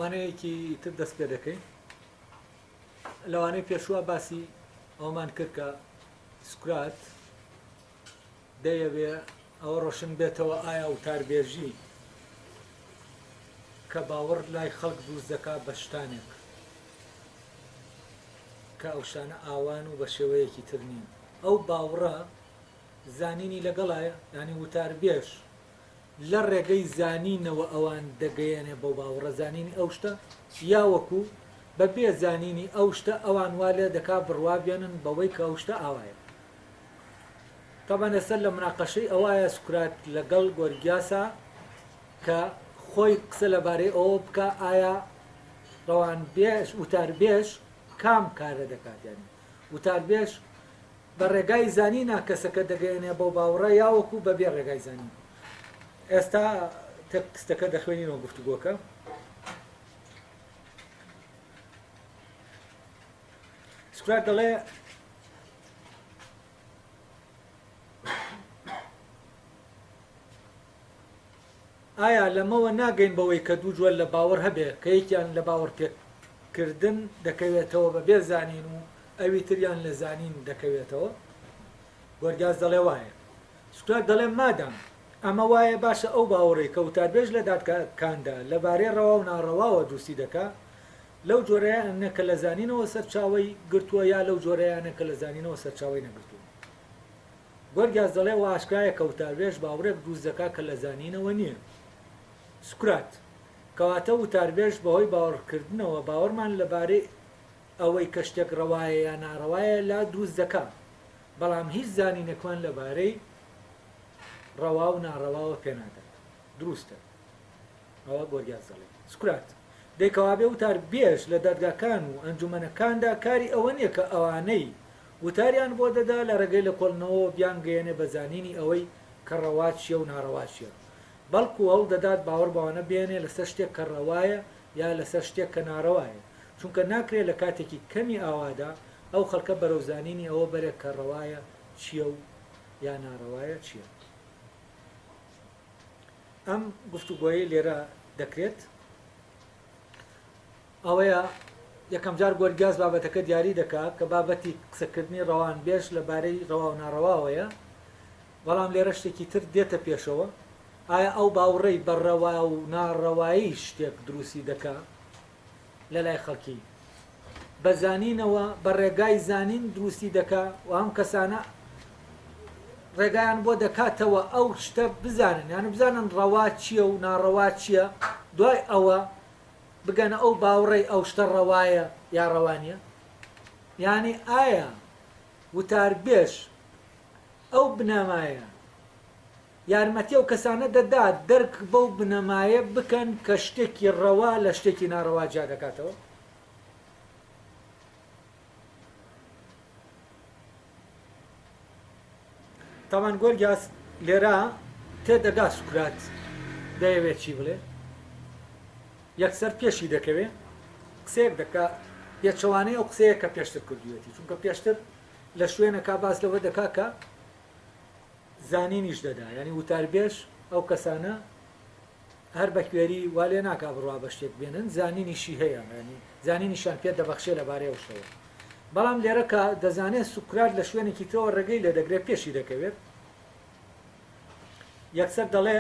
وانەیەکی تر دەست پێ دەکەین لەوانەیە پێشوە باسی ئەومان کرد کە سوکرات دەیەوێ ئەوە ڕۆشن بێتەوە ئایا وتاربێژی کە باوەڕ لای خەڵک دروست دەکات بە شتانێک کە ئەو شانە ئاوان و بە شێوەیەکی تر نییە ئەو باوڕە زانینی لەگەڵایە ینی وتاربێژ لە ڕێگەی زانینەوە ئەوان دەگەیەنێ بۆ باوەڕە زانینی ئەو شتە یا وەکو بە بێ زانینی ئەو شتە ئەوان وا لێ دەکا بڕوابێنن بەوەی کە ئەو شتە ئاوایە تەبەن ئێستا لە مناقەشەی ئەوایە سوکرات لەگەڵ گۆرگیاسا کە خۆی قسە لەبارەی ئەوە بکە ئایا ڕەوانبێژ وتاربێژ کام کارە دەکات یانی وتاربێژ بە ڕێگای زانینا کەسەکە دەگەیەنێ بۆ باوەڕە یا وەکو بە بێ ڕێگای زانین ئێستا تەکستەکە دەخوێنینەوە گفتوگۆکە سوکرات دەڵێ ئایا لەمەوە ناگەین بەوەی کە دوو جۆر لە باوەڕ هەبێ کە یەکیان لە باوەڕ پێکردن دەکەوێتەوە بە بێ زانین و ئەوی تریان لە زانین دەکەوێتەوە گۆرگیاس دەڵێ وایە سوکرات دەڵێ مادام ئەمە وایە باشە ئەو باوەڕی کە وتاربێژ لە دادگاکاندا لەبارەی ڕەوا و ناڕەواوە دووسی دەکا لەو جۆرەیانە کە لە زانینەوە سەرچاوی گرتووە یا لەو جۆرەیانە کە لە زانینەوە سەرچاوی نەگرتووە گۆرگیاس دەڵێ واشکایە کە وتاربێژ باوەڕێک دروست دەکا کە لە زانینەوە نییە سوکرات کەواتە وتاربێژ بەهۆی باوەڕکردنەوە باوەڕمان لەبارەی ئەوەی کە شتێک ڕەوایە یا ناڕەوایە لا دروست دەکا بەڵام هیچ زانینێکمان لەبارەی ڕەوا و ناڕەواوە پێناکات دروستە ئەوە گۆرگیاس دەڵێ سوکرات دەیکەوا بێ وتاربێژ لە دادگاکان و ئەنجومەنەکاندا کاری ئەوە نییە کە ئەوانەی وتاریان بۆ دەدا لە ڕێگەی لە کۆڵنەوە بیان گەیەنێ بە زانینی ئەوەی کە ڕەوا چییە و ناڕەوا چییە بەڵکو ئەو دەدات باوەڕ بەوانە بێنێ لەسەر شتێک کە ڕەوایە یا لەسەر شتێک کە ناڕەوایە چونکە ناکرێت لە کاتێکی کەمی ئاوادا ئەو خەڵکە بەرەو زانینی ئەوە بەرێک کە ڕەوایە چییە و یا ناڕەوایە چییە ئەم گفتوگۆیی لێرە دەکرێت ئەوەیە یەکەم جار گۆرگیاس بابەتەکە دیاری دەکات کە بابەتی قسەکردنی ڕەوانبێژ لەبارەی ڕەوا و ناڕەواوەیە بەڵام لێرە شتێکی تر دێتە پێشەوە ئایا ئەو باوڕەی بە ڕەوا و ناڕەوایی شتێک دروستی دەکا لە لای خەڵکی بە زانینەوە بە ڕێگای زانین دروستی دەکا و ئەم کەسانە ڕێگایان بۆ دەکاتەوە ئەو شتە بزانن یان بزانن ڕەوا چییە و ناڕەوا چییە دوای ئەوە بگەنە ئەو باوڕێی ئەو شتە ڕەوایە یا ڕەوانیە یعنی ئایا وتاربێژ ئەو بنەمایە یارمەتی ئەو کەسانە دەدات دەرک بەو بنەمایە بکەن کە شتێکی ڕەوا لە شتێکی ناڕەوا جا دەکاتەوە تاوان گۆرگیاس لێرە تێدەگا سوکرات دەیەوێت چی بڵێ یەکسەر پێشی دەکەوێت قسەیەک دەکا پێچەوانەی ئەو قسەیە کە پێشتر کردوێتی چونکە پێشتر لە شوێنەکە باس لەوە دەکا کە زانینیش دەدا ینی وتاربێژ ئەو کەسانە هەر بە کوێری وا لێ ناکا بڕوا بە شتێک بێنن زانینیشی هەیە ینی زانینیشان پێ دەبەخشێ لەبارەی ئەو شتەوە بەڵام لێرە کە دەزانێت سوکرات لە شوێنێکی ترەوە ڕێگەی لێ دەگرێت پێشی دەکەوێت یەکسەر دەڵێ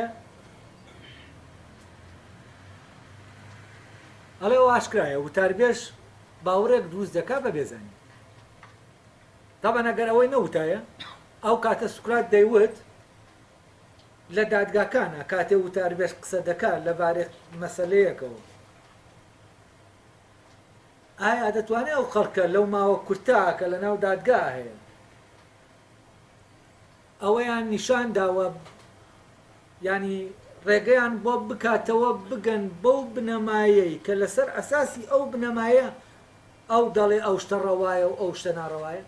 ئەڵێ ئەو ئاشکرایە وتاربێژ باوڕێک دروست دەکا بە بێزانی تابەن ئەگەر ئەوەی نەوتایە ئەو کاتە سوکرات دەیوت لە دادگاکانە کاتێ وتاربێژ قسە دەکات لەبارەی مەسەلەیەکەوە ئایا دەتوانێت ئەو خەڵکە لەو ماوە کورتا کە لە ناو دادگا هەیە ئەوەیان نیشان داوە ینی ڕێگەیان بۆ بکاتەوە بگەن بەو بنەمایەی کە لەسەر ئەساسی ئەو بنەمایە ئەو دەڵێ ئەو شتە ڕەوایە و ئەو شتە ناڕەوایە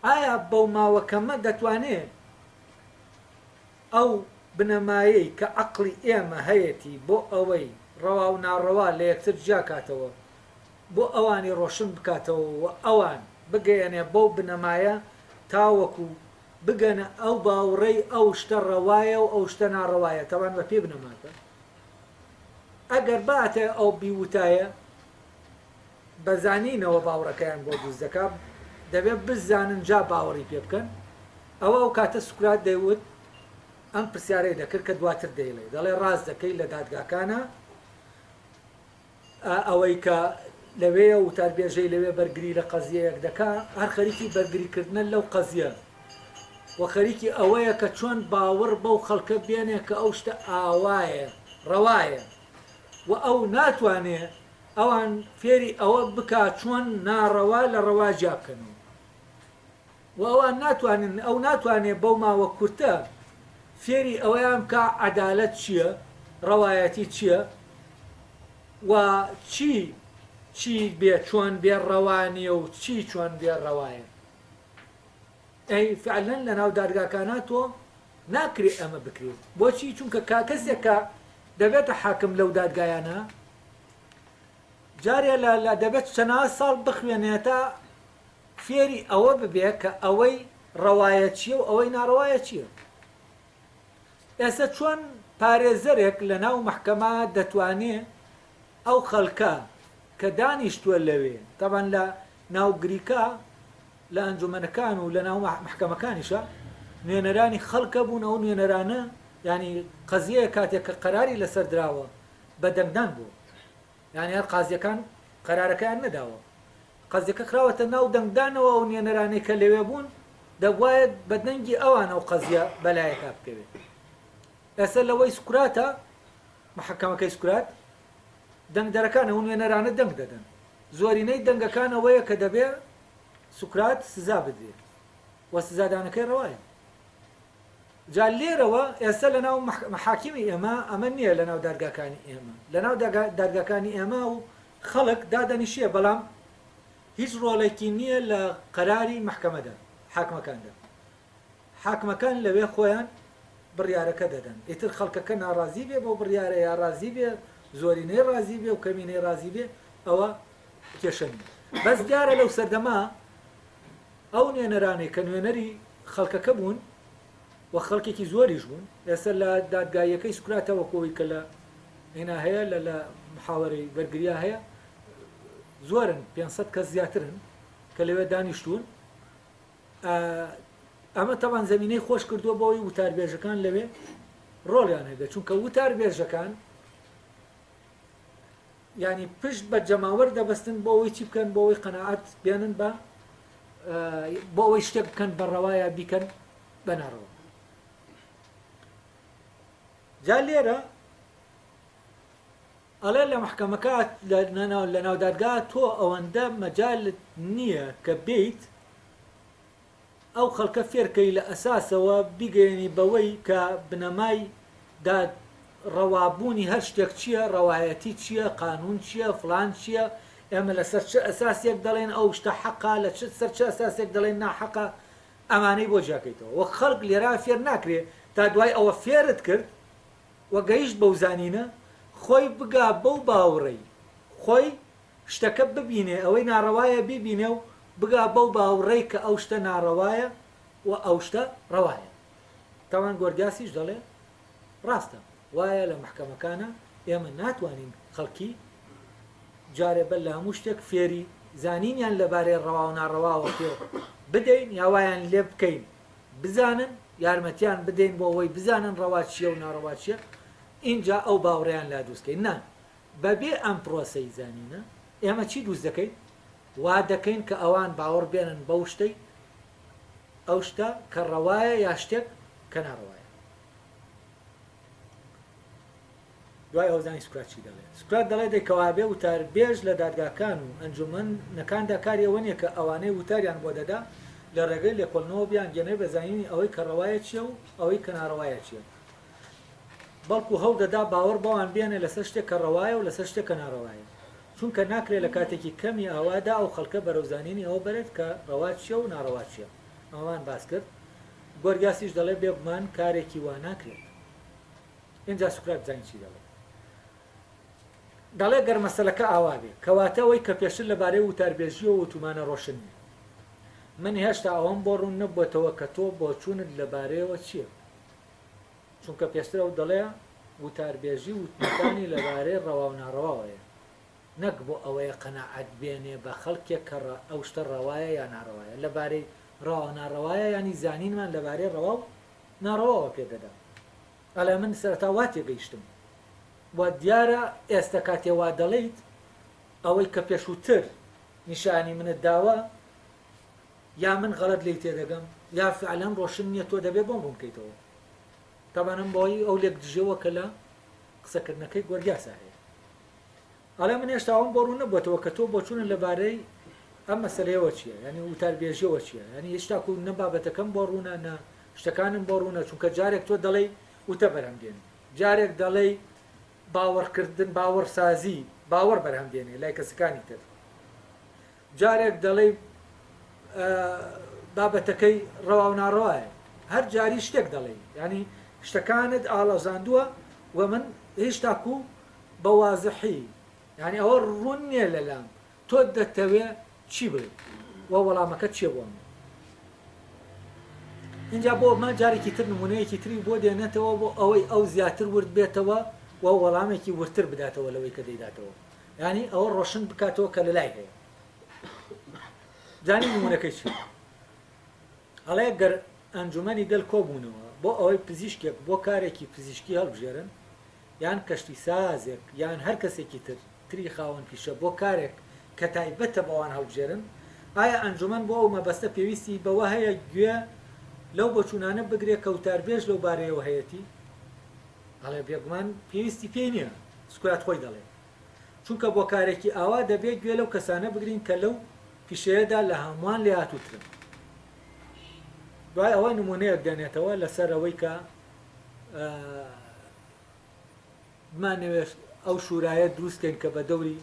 ئایا بەو ماوەکەمە دەتوانێت ئەو بنەمایەی کە عەقڵی ئێمە هەیەی بۆ ئەوەی ڕەوا و ناڕەوا لە یەکتر جیا کاتەوە بۆ ئەوانی ڕۆشن بکاتەوە و ئەوان بگەیەنێ بەو بنەمایە تاوەکو بگەنە ئەو باوڕێی ئەو شتە ڕەوایە و ئەو شتە ناڕەوایە تەوان بە پێ بنەماتە ئەگەر باتێ ئەو بیوتایە بەزانینەوە باوڕەکەیان بۆ دروست دەکات دەبێت بزانن جا باوەڕی پێ بکەن ئەوە ئەو کاتە سوکرات دەیوت ئەم پرسیارەی دەکرد کە دواتر دەیڵێ دەڵێ ڕاست دەکەی لە دادگاکانە ئەوەی کە لەوەیە وتاربێژەی لەوێ بەرگری لە قەزیەیەک دەکا هەر خەریکی بەرگریکردنە لەو قەزیە و خەریکی ئەوەیە کە چۆن باوەڕ بەو خەڵکە بێنێ کە ئەو شتە ئاوایە ڕەوایە و ئەو ناتوانێ ئەوان فێری ئەوە بکا چۆن ناڕەوا لە ڕەواجیا بکەنەوە و ئەوان ناتوانن ئەو ناتوانێ بەو ماوە کورتە فێری ئەوەیان بکە عەدالەت چییە ڕەوایەتی چییە و چی بێ چۆن بێ ڕەوانیە و چی چۆن بێ ڕەوایە ئەی فعلەن لە ناو دادگاکانە تۆ ناکرێ ئەمە بکرێت بۆچی چونکە کاکەسێکە دەبێتە حاکم لەو دادگایانە جارێ لە دەبێت چەنە ساڵ بخوێنێتە فێری ئەوە ببێ کە ئەوەی ڕەوایە چییە و ئەوەی ناڕەوایە چییە ئێستا چۆن پارێزەرێک لە ناو مەحکەمە دەتوانێت ئەو خەڵکە کە دانیشتووە لەوێ تەبەن لە ناو گریکا لە ئەنجومەنەکان و لە ناو محکەمەکانیشە نوێنەرانی خەڵکە بوون ئەو نوێنەرانە ینی قەزیەیە کاتێک کە قەراری لەسەر دراوە بە دەنگدان بوو یعنی هەر قازیەکان قەرارەکەیان نەداوە قەزیەکە کراوەتە ناو دەنگدانەوە ئەو نوێنەرانەی کە لەوێ بوون دەبوایە بە دەنگی ئەوان ئەو قەزیە بەلایەکە بکەوێت ئێستا لەوەی سوکراتە محکەمەکەی سوکرات دەنگدەرەکان ئەو نوێنەرانە دەنگ دەدەن زۆرینەی دەنگەکان ئەوەیە کە دەبێ سوکرات سزا بدرێت و سزادانەکەی ڕەوایە جا لێرەوە ئێستا لە ناو محاکمی ئێمە ئەمە نییە لە ناو دادگاکانی ئێمە لە ناو دادگاکانی ئێمە و خەڵک دادەنیشیە بەڵام هیچ ڕۆڵێکی نییە لە قەراری محکەمەدا حاکمەکاندا حاکمەکان لەوێ خۆیان بڕیارەکە دەدەن ئیتر خەڵکەکە ناڕازی بێ بۆ بڕیارە یا ڕازی بێ زۆرینەی ڕازی بێ و کەمینەی ڕازی بێ ئەوە کێشە نیە بەس دیارە لەو سەردەما ئەو نوێنەرانەی کە نوێنەری خەڵکەکە بوون و خەڵکێکی زۆریش بوون ئێستا لە دادگایەکەی سوکراتەوە کۆی کە لە هێنا هەیە لە محاوەرەی بەرگریا هەیە زۆرن 500 کەس زیاترن کە لەوێ دانیشتون ئەمە تەوان زەمینەی خۆش کردووە بۆی وتاربێژەکان لەوێ ڕۆڵیان هەبێت چونکە وتاربێژەکان ینی پشت بە جەماوەر دەبەستن بۆ ئەوەی چی بکەن بۆ ئەوەی قەناعەت بێنن بە بۆ ئەوەی شتێک بکەن بە ڕەوایە بیکەن بە ناڕەوا جا لێرە ئەڵێ لە محکەمەکات لە ناو دادگا تۆ ئەوەندە مەجالت نییە کە بیت ئەو خەڵکە فێرکەی لە ئەساسەوە بیگەێنی بەوەی کە بنەمای داد ڕەوابوونی هەر شتێک چییە ڕەوایەتی چییە قانون چییە فلان چییە ئێمە لەسەر چه ئەساسێک دەڵێن ئەو شتە حەقا لە سەر چه ئەساسێک دەڵێن ناحەقا ئەمانەی بۆ جاکەیتەوە وە خەڵک لێرا فێر ناکرێت تا دوای ئەوە فێرت کرد وە گەیشت بەو زانینە خۆی بگا بەو باوڕێی خۆی شتەکە ببینێ ئەوەی ناڕەوایە بیبینێ و بگا بەو باوڕێی کە ئەو شتە ناڕەوایە و ئەو شتە ڕەوایە تاوان گۆرگاسیش دەڵێ ڕاستە وایە لە محکەمەکانە ئێمە ناتوانین خەڵکی جارێ بەر لە هەموو شتێک فێری زانینیان لەبارەی ڕەوا و ناڕەواوە پێ بدەین یاوایان لێ بکەین بزانن یارمەتیان بدەین بۆ ئەوەی بزانن ڕەوا چییە و ناڕەوا چییە اینجا ئەو باوڕێیان لا دروستکەین نا بەبێ ئەم پرۆسەی زانینە ئێمە چی دروست دەکەین وا دەکەین کە ئەوان باوەڕ بێنن بەو شتەی ئەو شتە کە ڕەوایە یا شتێک کە ناڕەوایە دوای ئەوزانی سوکات چی دەڵێت سوکات دەڵێ دەیکەوابێ وتار بێژ لە دادگاکان و ئەنجومەنەکاندا کاری ئەوە نیە کە ئەوانەی وتاریان بۆ دەدا لە ڕێگەی لێکۆڵنەوە بیان گەنێ بەزانینی ئەوەی کە ڕەوایە چیە و ئەوەی کە ناڕەوایە چیە بەڵکو هەوڵ دەدا باوەڕ بەوان بێنێ لەسەر شتێک کە ڕەوایە و لەسەر شتێک کە ناڕەوایە چونکە ناکرێت لە کاتێکی کەمی ئاوادا ئەو خەڵکە بەرەوزانینی ئەوە بێت کە ڕەوا چیە و ناڕەوا چیە ئەوان باس کرد گۆرگاسیش دەڵێ بێگومان کارێکی وا ناکرێت اینجا سوکرات بزانین چی دەڵێ گەر مەسەلەکە ئاوا بێ کەواتە ئەوەی کە پێشتر لەبارەی وتاربێژی و وتومانە ڕۆشن نیە من هێشتا ئەوەم بۆ ڕوون نەبووەتەوە کە تۆ بۆ چوونت لەبارەیەوە چییە چونکە پێشتر ئەو دەڵێ وتاربێژی وتمەکانی لەبارەی ڕەوا و ناڕەواوەیە نەک بۆ ئەوەیە قەناعەت بێنێ بە خەڵکێک کە ئەو شتە ڕەوایە یا ناڕەوایە لەبارەی ڕەوا ناڕەوایە ینی زانینمان لەبارەی ڕەوا و ناڕەواوە پێدەدا ئەڵێ من سەرەتا وا تێگەیشتم وە دیارە ئێستا کاتێوا دەڵێیت ئەوەی کە پێشووتر نیشانی منت داوە یا من غەڵەت لی تێدەگەم یا فعلەن ڕۆشن نییە تۆ دەبێ بۆم بکەیتەوە تەبانم بۆی ئەو لێک دژێوە کە لە قسەکردنەکەی گۆرگاسا هەیە ئەڵێ من هێشتا ئەوم بۆ ڕوون نەبووەتەوە کە تۆ بۆ چوونە لەبارەی ئەم مەسەلەیەوە چییە ینی وتاربێژیەوە چییە ینی هێشتا و نە بابەتەکەم بۆ ڕوونە نە شتەکانم بۆ ڕوونە چونکە جارێک تۆ دەڵێ وتە بەرهەمدێن جارێک دەڵێ باوەڕکردن باوەڕسازی باوەڕ بەرهەمدێنێ لای کەسەکانی تر جارێک دەڵێ بابەتەکەی ڕەوا و ناڕەوایە هەر جاری شتێک دەڵێ ینی شتەکانت ئاڵەزاندووە و من هێشتا و بە وازحی ینی ئەوە ڕوون نییە لەلام تۆ دەتەوێ چی بڵێ وە وەڵامەکە چیە بۆ من اینجا بۆ من جارێکی تر نمونەیەکی تری بۆ دێنێتەوە بۆ ئەوەی ئەو زیاتر ورد بێتەوە و وەڵامێکی ورتر بداتەوە لەوەی کە دەیداتەوە ینی ئەوە ڕۆشن بکاتەوە کە لەلای هەیە جانی نمونەکەی چی هەڵەیە گەر ئەنجومەنی گەل کۆبوونەوە بۆ ئەوەی پزیشکێک بۆ کارێکی پزیشکی هەڵبژێرن یان کەشتی سازێک یان هەر کەسێکی تری خاوەن پیشە بۆ کارێک کە تایبەتە بەوان هەڵبژێرن ئایا ئەنجومەن بۆ ئەو مەبەستە پێویستی بەوە هەیە گوێ لەو بۆچوونانە بگرێت کە وتاربێژ لەو بارەیەوە هەیەی هەڵێ بێگومان پێویستی پێی نییە سکوات خۆی دەڵێ چونکە بۆ کارێکی ئاوا دەبێت گوێ لەو کەسانە بگرین کە لەو پیشەیەدا لە هەمووان لێ هاتووترن دوای ئەوە نمونەیەک دێنێتەوە لەسەر ئەوەی کە بمانەوێت ئەو شورایە دروستکەین کە بە دەوری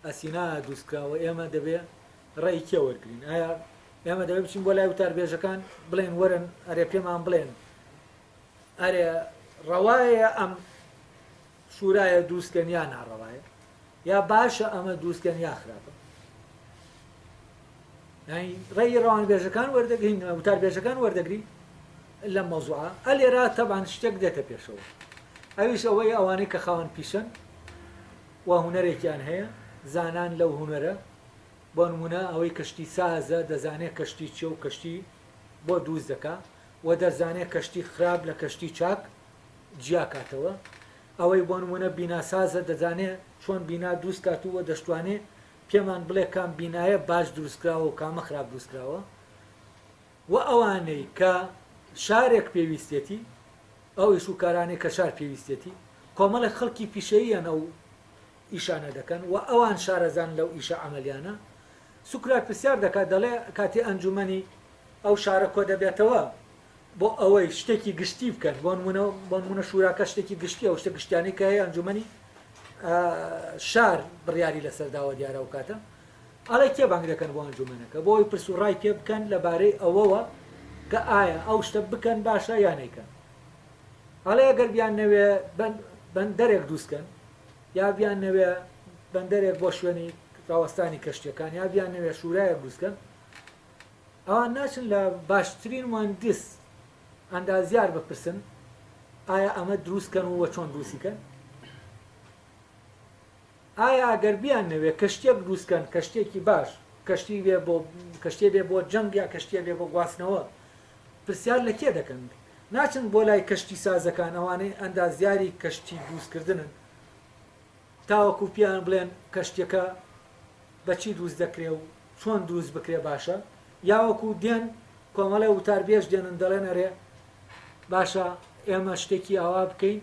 ئەسینا دروستکراوە ئێمە دەبێت ڕێی کێ وەرگین ئایا ئێمە دەبێت بچین بۆ لای وتاربێژەکان بڵێن وەرن ئەرێ پێمان بڵێن ئەرێ ڕەوایە ئەم شورایە دروستکەن یا ناڕەوایە یا باشە ئەمە دروستکەن یا خراپە ڕێی ڕەوانبێژەکان وەردەگرین وتاربێژەکان وەردەگری لە مەوزوعە ئەلێرا تەبان شتێک دێتە پێشەوە ئەویش ئەوەی ئەوانەی کە خاوەن پیشن و هونەرێکیان هەیە زانان لەو هونەرە بۆ نمونە ئەوەی کەشتی سازە دەزانێت کەشتی چێ و کەشتی بۆ دروست دەکا و دەزانێت کەشتی خراپ لە کەشتی چاک جیا کاتەوە ئەوەی بۆ نمونە بیناسازە دەزانێت چۆن بینا دروست کاتووە دەشتوانێت پێمان بڵێ کام بینایە باش دروستکراوە و کامە خراپ دروستکراوە و ئەوانەی کە شارێک پێویستێتی ئەو ئیش و کارانەی کە شار پێویستێتی کۆمەڵە خەڵکی پیشەییان ئەو ئیشانە دەکەن و ئەوان شارەزان لەو ئیشە عملیانە سوکرات پرسیار دەکات دەڵێ کاتی ئەنجومەنی ئەو شارە کۆ دەبێتەوە بۆ ئەوەی شتێکی گشتی بکەن بۆ نمونە شوراکە شتێکی گشتی ئەو شتە گشتیانی کە هەیە ئەنجومەنی شار بڕیاری لەسەرداوە دیارە و کاتە ئەڵێ کێ بانگ دەکەن بۆ ئەنجومەنەکە بۆ ئەوی پرس و ڕای پێ بکەن لەبارەی ئەوەوە کە ئایا ئەو شتە بکەن باشە یانەیکەن ئەڵێ ئەگەر بیان نەوێ بەندەرێک دروستکەن یا بیان نەوێ بەندەرێک بۆ شوێنی ڕاوەستانی کەشتیەکان یا بیان نەوێ شورایە دروستکەن ئەوان ناچن لە باشترین مهندس ئەندازیار بپرسن ئایا ئەمە دروستکەن و چۆن دروستیکەن ئایا ئەگەر بیان نەوێ کەشتێک دروستکەن کەشتێکی باش کەشتێ بێ بۆ جەنگ یا کەشتێ بێ بۆ گواستنەوە پرسیار لە کێ دەکەن ناچن بۆ لای کەشتی سازەکان ئەوانەی ئەندازیاری کەشتی دروستکردنن تاوەکو پیان بڵێن کەشتێکە بەچی دروست دەکرێ و چۆن دروست بکرێ باشە یاوەکو دێن کۆمەڵە وتاربێژ دێنن دەڵێن ئەرێ باشە ئێمە شتێکی ئاوا بکەین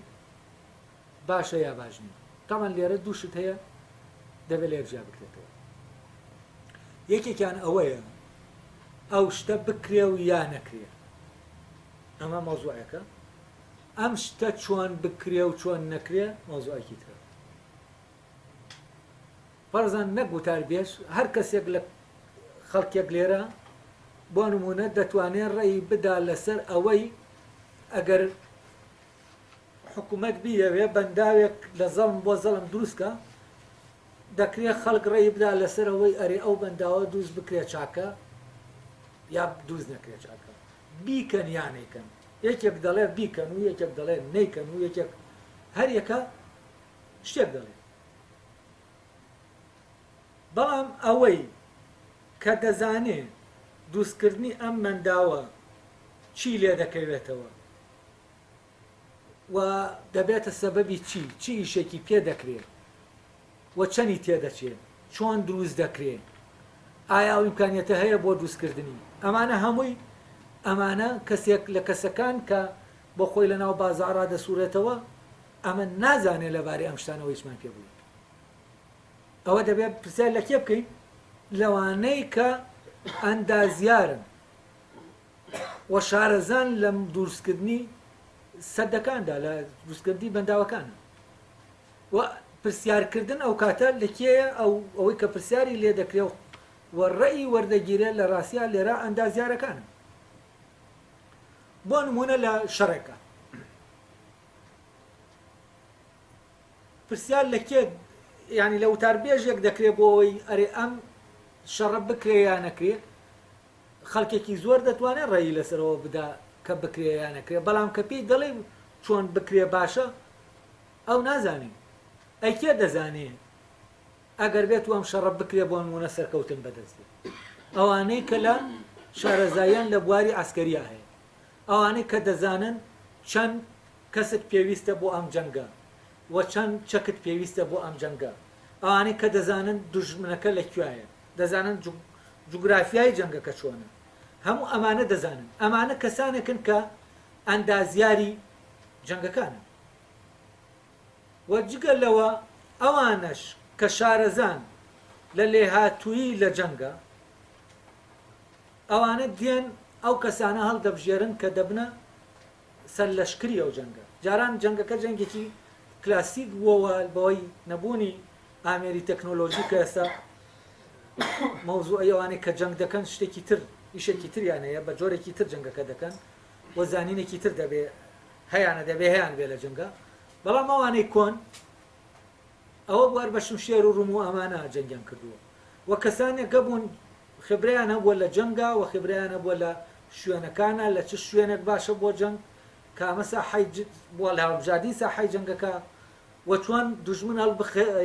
باشە یا باش نیە تامان لێرە دووشت هەیە دەبێت لێرجیا بکرێتەوە یەکێکیان ئەوەیە ئەو شتە بکرێ و یا نەکرێ ئەمە مۆزوعەکە ئەم شتە چۆن بکرێ و چۆن نەکرێ مۆزوعێکی ترە فەرزان نەگوتار بێش هەر کەسێک لە خەڵکێک لێرە بۆ نمونە دەتوانێت ڕێی بدا لەسەر ئەوەی ئەگەر حکوومەت بیەوێ بەنداوێک لە زەڵم بۆ زەڵم دروستکە دەکرێت خەڵک ڕێی بدا لەسەر ئەوەی ئەرێ ئەو بەنداوە دروست بکرێت چاکە یا دروست نەکرێت چاکە بیکەن یانێکن یەکێک دەڵێ بیکەن و یەکێک دەڵێ نەیکەن و یەکێک هەر یەکە شتێک دەڵێ بەڵام ئەوەی کە دەزانێ دروستکردنی ئەم منداوە چی لێ دەکەوێتەوە و دەبێتە سەبەبی چی ئیشێکی پێ دەکرێت و چەندی تێدەچێت چۆن دروست دەکرێت ئایا ئەو ئیمکانیەتە هەیە بۆ دروستکردنی ئەمانە هەمووی ئەمانە کەسێک لە کەسەکان کە بۆ خۆی لە ناو بازاڕا دەسوورێتەوە ئەمە نازانێت لەبارەی ئەم شتانەوە هیچمان پێ بووی ئەوە دەبێت پرسیار لە کێ بکەین لەوانەی کە ئەندازیارن و شارەزان لە دروستکردنی سەدەکاندا لە دروستکردنی بەنداوەکانە و پرسیارکردن ئەو کاتە لەکێیە ئەوەی کە پرسیاری لێ دەکرێت و ڕێی وەردەگیرێت لە ڕاستیا لێرە ئەندازیارەکانە بۆ نمونە لە شەڕێکە پرسیار لەکێ ینی لە وتاربێژێک دەکرێت بۆ ئەوەی ئەرێ ئەم شەڕە بکرێ یان نەکرێ خەڵکێکی زۆر دەتوانێت ڕێی لەسەرەوە بدا کە بکرێ یان نەکرێ بەڵام کە پێی دەڵێ چۆن بکرێ باشە ئەو نازانێ ئەی کێ دەزانێ ئەگەر بێت و ئەم شەڕە بکرێ بۆ نمونە سەرکەوتن بەدەستێت ئەوانەی کە لە شارەزاییان لە بواری ئاسکەریا هەیە ئەوانەی کە دەزانن چەند کەست پێویستە بۆ ئەم جەنگە و چەند چەکت پێویستە بۆ ئەم جەنگە ئەوانەی کە دەزانن دوژمنەکە لەکوایە دەزانن جوگرافیای جەنگەکە چۆنە هەموو ئەمانە دەزانن ئەمانە کەسانێکن کە ئەندازیاری جەنگەکانە و جگە لەوە ئەوانەش کە شارەزان لە لێهاتووی لە جەنگە ئەوانە دێن ئەو کەسانە هەڵدەبژێرن کە دەبنە سەر لەشکری ئەو جەنگە جاران جەنگەکە جەنگێکی کلاسیک بووەوە بەوەی نەبوونی ئامێری تەکنۆلۆژی کە ئێستا مەوزوع ئەوانەی کە جەنگ دەکەن شتێکی تر ئیشێکی تریان هەیە بە جۆرێکی تر جەنگەکە دەکەن وە زانینێکی تر دەبێ هەیانە دەبێ هەیان بێ لە جەنگە بەڵام ئەوانەی کۆن ئەوە بوار بە شمشێر و ڕوم و ئەمانە جەنگیان کردووە و کەسانێک گەبوون خبریان هەبووە لە جەنگا و خبریان هەبووە لە شوێنەکانە لە چ شوێنێک باشە بۆ جەنگ کامە ساحەی بۆ لە هەڵبژاردنی ساحەی جەنگەکە و چۆن دوژمن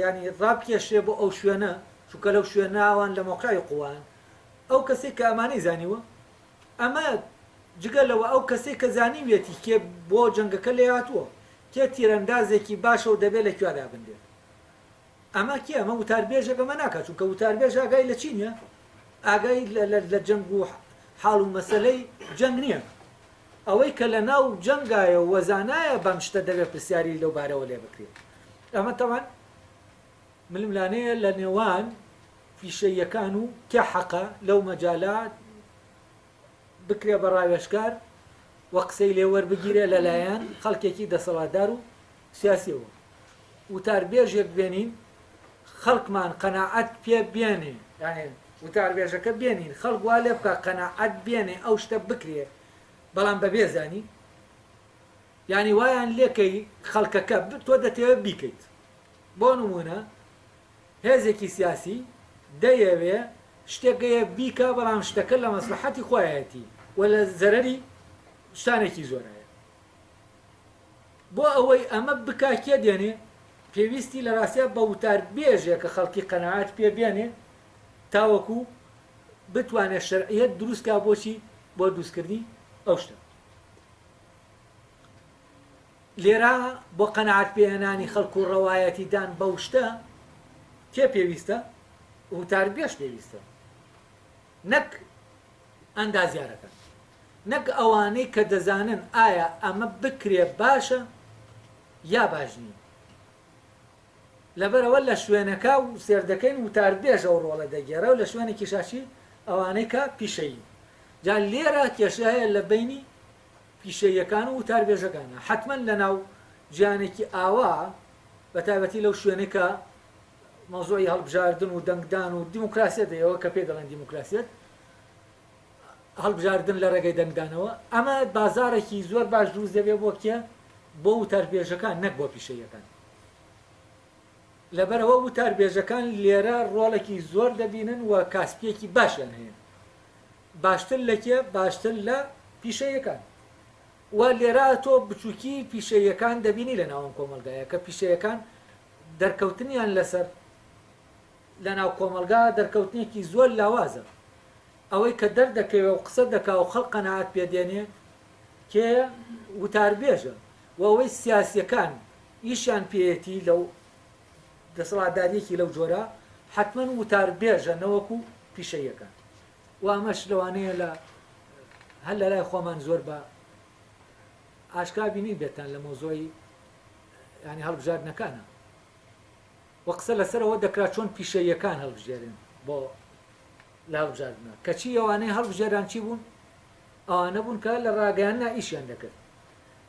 ینی ڕابکێشێ بۆ ئەو شوێنە چونکە لەو شوێناوان لە مۆقعی قووان ئەو کەسێک کە ئەمانەی زانیوە ئەمە جگە لەوە ئەو کەسێک کە زانیوێتی کێ بۆ جەنگەکە لێ هاتووە کێ تیرەندازێکی باشە و دەبێت لە کوێدا بندێت ئەمە کێ ئەمە وتاربێژێک ئەمە ناکات چونکە وتاربێژ ئاگای لە چی نییە ئاگای لە جەنگ و حاڵ و مەسەلەی جەنگ نییە ئەوەی کە لە ناو جەنگایە و وەزانایە بەم شتە دەبێت پرسیاری لەو بارەوە لێ بکرێت ئەمە تەوان ململانەیە لە نێوان فیشەیەکان و کە حەقە لەو مەجالات بکرێ بە ڕاوێژکار و قسەی لێ وەربگیرێ لەلایەن خەڵکێکی دەسەڵاتدار و سیاسیەوە وتاربێژێک بێنین خەڵکمان قەناعەت پێ بێنێ یعنی وتاربێژەکە بێنین خەڵک وا لێ بکە قەناعەت بێنێ ئەو شتە بکرێ بەڵام بە بێزانی یعنی وایان لێکەی خەڵکەکە تۆ دەتەوێت بیکەیت بۆ نمونە هێزێکی سیاسی دەیەوێ شتێکەیە بیکە بەڵام شتەکە لە مەسلحەتی خۆیەتی و لە زەرەری شتانێکی زۆرایە بۆ ئەوەی ئەمە بکا کێ دێنێ پێویستی لە ڕاستیا بە وتاربێژێک کە خەڵکی قەناعەت پێ بێنێ تاوەکو بتوانێت شەرعیەت دروستکا بۆچی بۆ دروستکردنی ئەو شتە لێرە بۆ قەناعەت پێهێنانی خەڵکو و ڕەوایەتیدان بەو شتە کێ پێویستە وتاربێژ پێویستە نەک ئەندازیارەکە نەک ئەوانەی کە دەزانن ئایا ئەمە بکرێ باشە یا باش نییە لەبەرەوە لە شوێنەکە و سێردەکەین وتاربێژە و ڕۆڵە دەگێرە و لە شوێنێکی شاشی ئەوانەی کە پیشەیی جا لێرە کێشە هەیە لە بینی پیشەیەکان و وتاربێژەکانە حتمما لە ناو گیانێکی ئاوا بە تایبەتی لەو شوێنێکە مۆزۆی هەڵبژاردن و دەنگدان و دیموکراسیەت ئەوە کە پێ دەڵێن دیموکراسیەت هەڵبژاردن لە ڕێگەی دەنگدانەوە ئەمە بازارێکی زۆر باش دروست دەبێت بۆ کێ بۆ وتاربێژەکان نەک بۆ پیشەیەکان لەبەرەوە وتاربێژەکان لێرە ڕۆڵێکی زۆر دەبینن و کاسپیەکی باشیان هەیە باشتر لە کێ باشتر لە پیشەیەکان و لێرە تۆ بچووکی پیشەیەکان دەبینی لە ناوم کۆمەلگایە کە پیشەیەکان دەرکەوتنیان لەسەر لە ناو کۆمەلگا دەرکەوتنێکی زۆر لاوازە ئەوەی کە دەردەکەوێ و قسە دەکا و خەڵق قەناعەت پێدێنێ کێ وتاربێژە و ئەوەی سیاسیەکان ئیشیان پێیەتی لەو دەسەڵاتداریەکی لەو جۆرە حتمما وتاربێژە نەوەکو پیشەیەکان و ئەمەش لەوانەیە لە هەر لە لای خۆمان زۆر بە ئاشکرا بینی بێتان لە مۆزۆی ینی هەڵبژاردنەکانە و قسە لەسەرەوە دەکرا چۆن پیشەیەکان هەڵبژێرن بۆ لە هەڵبژاردنە کەچی ئەوانەی هەڵبژێران چی بوون ئەوانە بوون کە لە ڕاگەیاننا ئیشیان دەکرد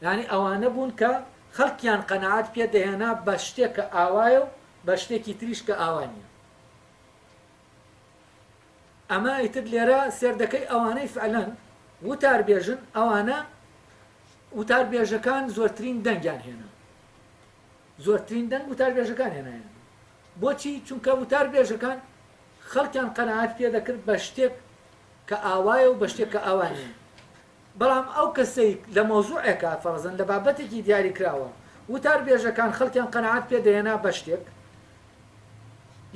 یعنی ئەوانە بوون کە خەڵکیان قەناعەت پێ دەهێنا بە شتێک کە ئاوایە و بە شتێکی تریش کە ئاوانیە ئەمە ئیتر لێرە سێردەکەی ئەوانەی فعلەن وتاربێژن ئەوانە وتاربێژەکان زۆرترین دەنگیان هێنا زۆرترین دەنگ وتاربێژەکان هێنایەن بۆچی چونکە وتاربێژەکان خەڵکیان قەناعەت پێ دەکرد بە شتێک کە ئاوایە و بە شتێک کە ئاوانیە بەڵام ئەو کەسەی لە مۆزوعێکە فەرزەن لە بابەتێکی دیاری کراوە وتاربێژەکان خەڵکیان قەناعەت پێ دەهێنا بە شتێک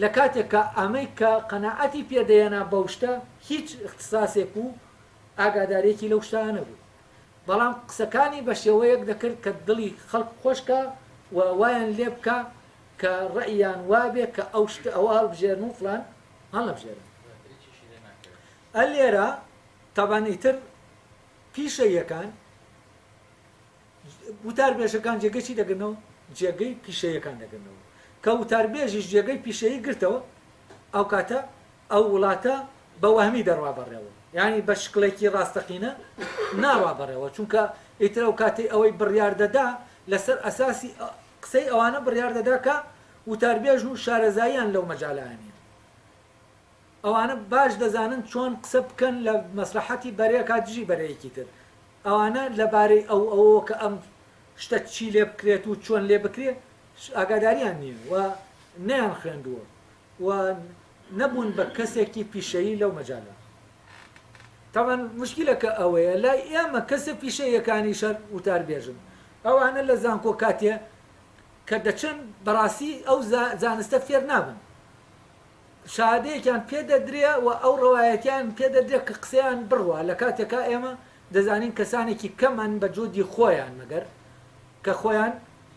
لە کاتێککە ئەمەی کە قەناعەتی پێ دەهێنا بەو شتە هیچ اختصاسێک و ئاگادارێکی لەو شتانە نەبوو بەڵام قسەکانی بە شێوەیەک دەکرد کە دڵی خەڵک خۆشکە و وایان لێ بکە کە ڕەئیان وابێ کە ئەو شتە ئەوە هەڵبژێرن و فلان هەڵەبژێرن لێرە تەبان ئیتر پیشەیەکان وتاربێژەکان جێگەی دەگرنەوە جێگەی پیشەیەکان دەگرنەوە کە وتاربێژیش جێگەی پیشەیی گرتەوە ئەو کاتە ئەو وڵاتە بە وەهمی دەڕوا بەڕێوە یعنی بە شکڵێکی ڕاستەقینە ناڕوا بەڕێوە چونکە ئیتر ئەو کاتەی ئەوەی بڕیار دەدا لەسەر ئەساسی قسەی ئەوانە بڕیار دەدا کە وتاربێژن و شارەزاییان لەو مەجاالانە ئەوانە باش دەزانن چۆن قسە بکەن لە مەسلحەتی بەرەیە کاتژی بەرەیەکی تر ئەوانە لەبارەی ئەوە کە ئەم شتە چی لێ بکرێت و چۆن لێ بکرێت ئاگاداریان نییە و نەیان خوێندووە و نەبوون بە کەسێکی پیشەیی لەو مەجالە تاوان مشکلەکە ئەوەیە لای ئێمە کەسە پیشەیەکانی شەر وتاربێژن ئەوانە لە زانکۆ کاتێ کە دەچن بەڕاستی ئەو زانستە فێر نابن شادەیەکیان پێدەدرێ و ئەو ڕەوایەتیان پێدەدرێت کە قسەیان بڕوە لە کاتێکا ئێمە دەزانین کەسانێکی کەمان بە جۆدی خۆیان مەگەر کە خۆیان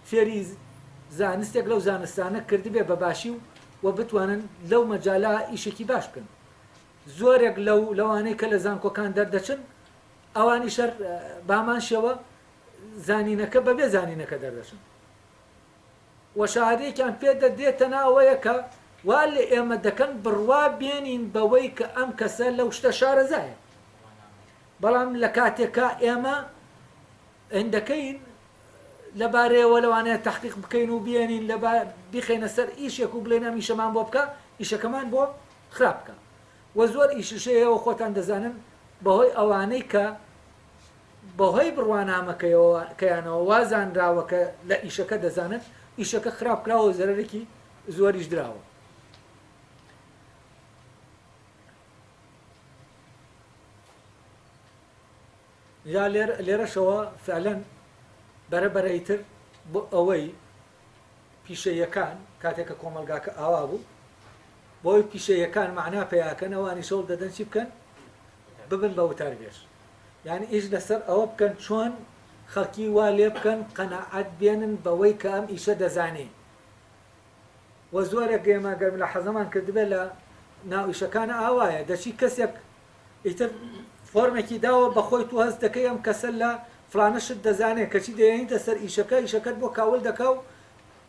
فێری زانستێک لەو زانستانە کردبێ بەباشی و بتوانن لەو مەجالا ئیشێکی باش بکەن زۆرێک لەوانەی کە لە زانکۆکان دەردەچن ئەوانی شەر بامان شێوە زانینەکە بەبێ زانینەکە دەردەچن و شادەیەکیان پێدەدرێتە ناوەیە کە وا لە ئێمە دەکەن بڕوا بێنین بەوەی کە ئەم کەسە لەو شتە شارەزایە بەڵام لە کاتێکا ئێمە هەندەکەین لەبارەیەوە لەوانەیە تحقیق بکەین و بێنین بخێنە سەر ئیشێک و بڵێن ئەم ئیشەمان بۆ بکە ئیشەکەمان بۆ خراپ بکە و زۆر ئیششەیەوە خۆتان دەزانن بەهۆی ئەوانەی کە بەهۆی بڕوانامەکەیانەوە وازانراوە کە لە ئیشەکە دەزانن ئیشەکە خراپ کراوە زەرەرێکی زۆریش دراوە یا لێرەشەوە فعلەن بەرەبەرەیتر بۆ ئەوەی پیشەیەکان کاتێکە کۆمەلگاکە ئاوا بوو بۆی پیشەیەکان معنا پێیاکەن ئەوانی شەڵ دەدەن چی بکەن ببن بە وتاربێژ یعنی ئیش لەسەر ئەوە بکەن چۆن خەڵکی وا لێ بکەن قەناعەت بێنن بەوەی کە ئەم ئیشە دەزانێ و زۆرێک گەێماگەرم لە حەزەمان کردبێت لە ناو ئیشەکانە ئاوایە دەچی کەسێک ئیتر فۆرمێکی داوە بەخۆی تو هەست دەکەی ئەم کەسە لە فلانەشت دەزانێت کەچی دەیەنیتە سەر ئیشەکەت بۆ کاول دەکا و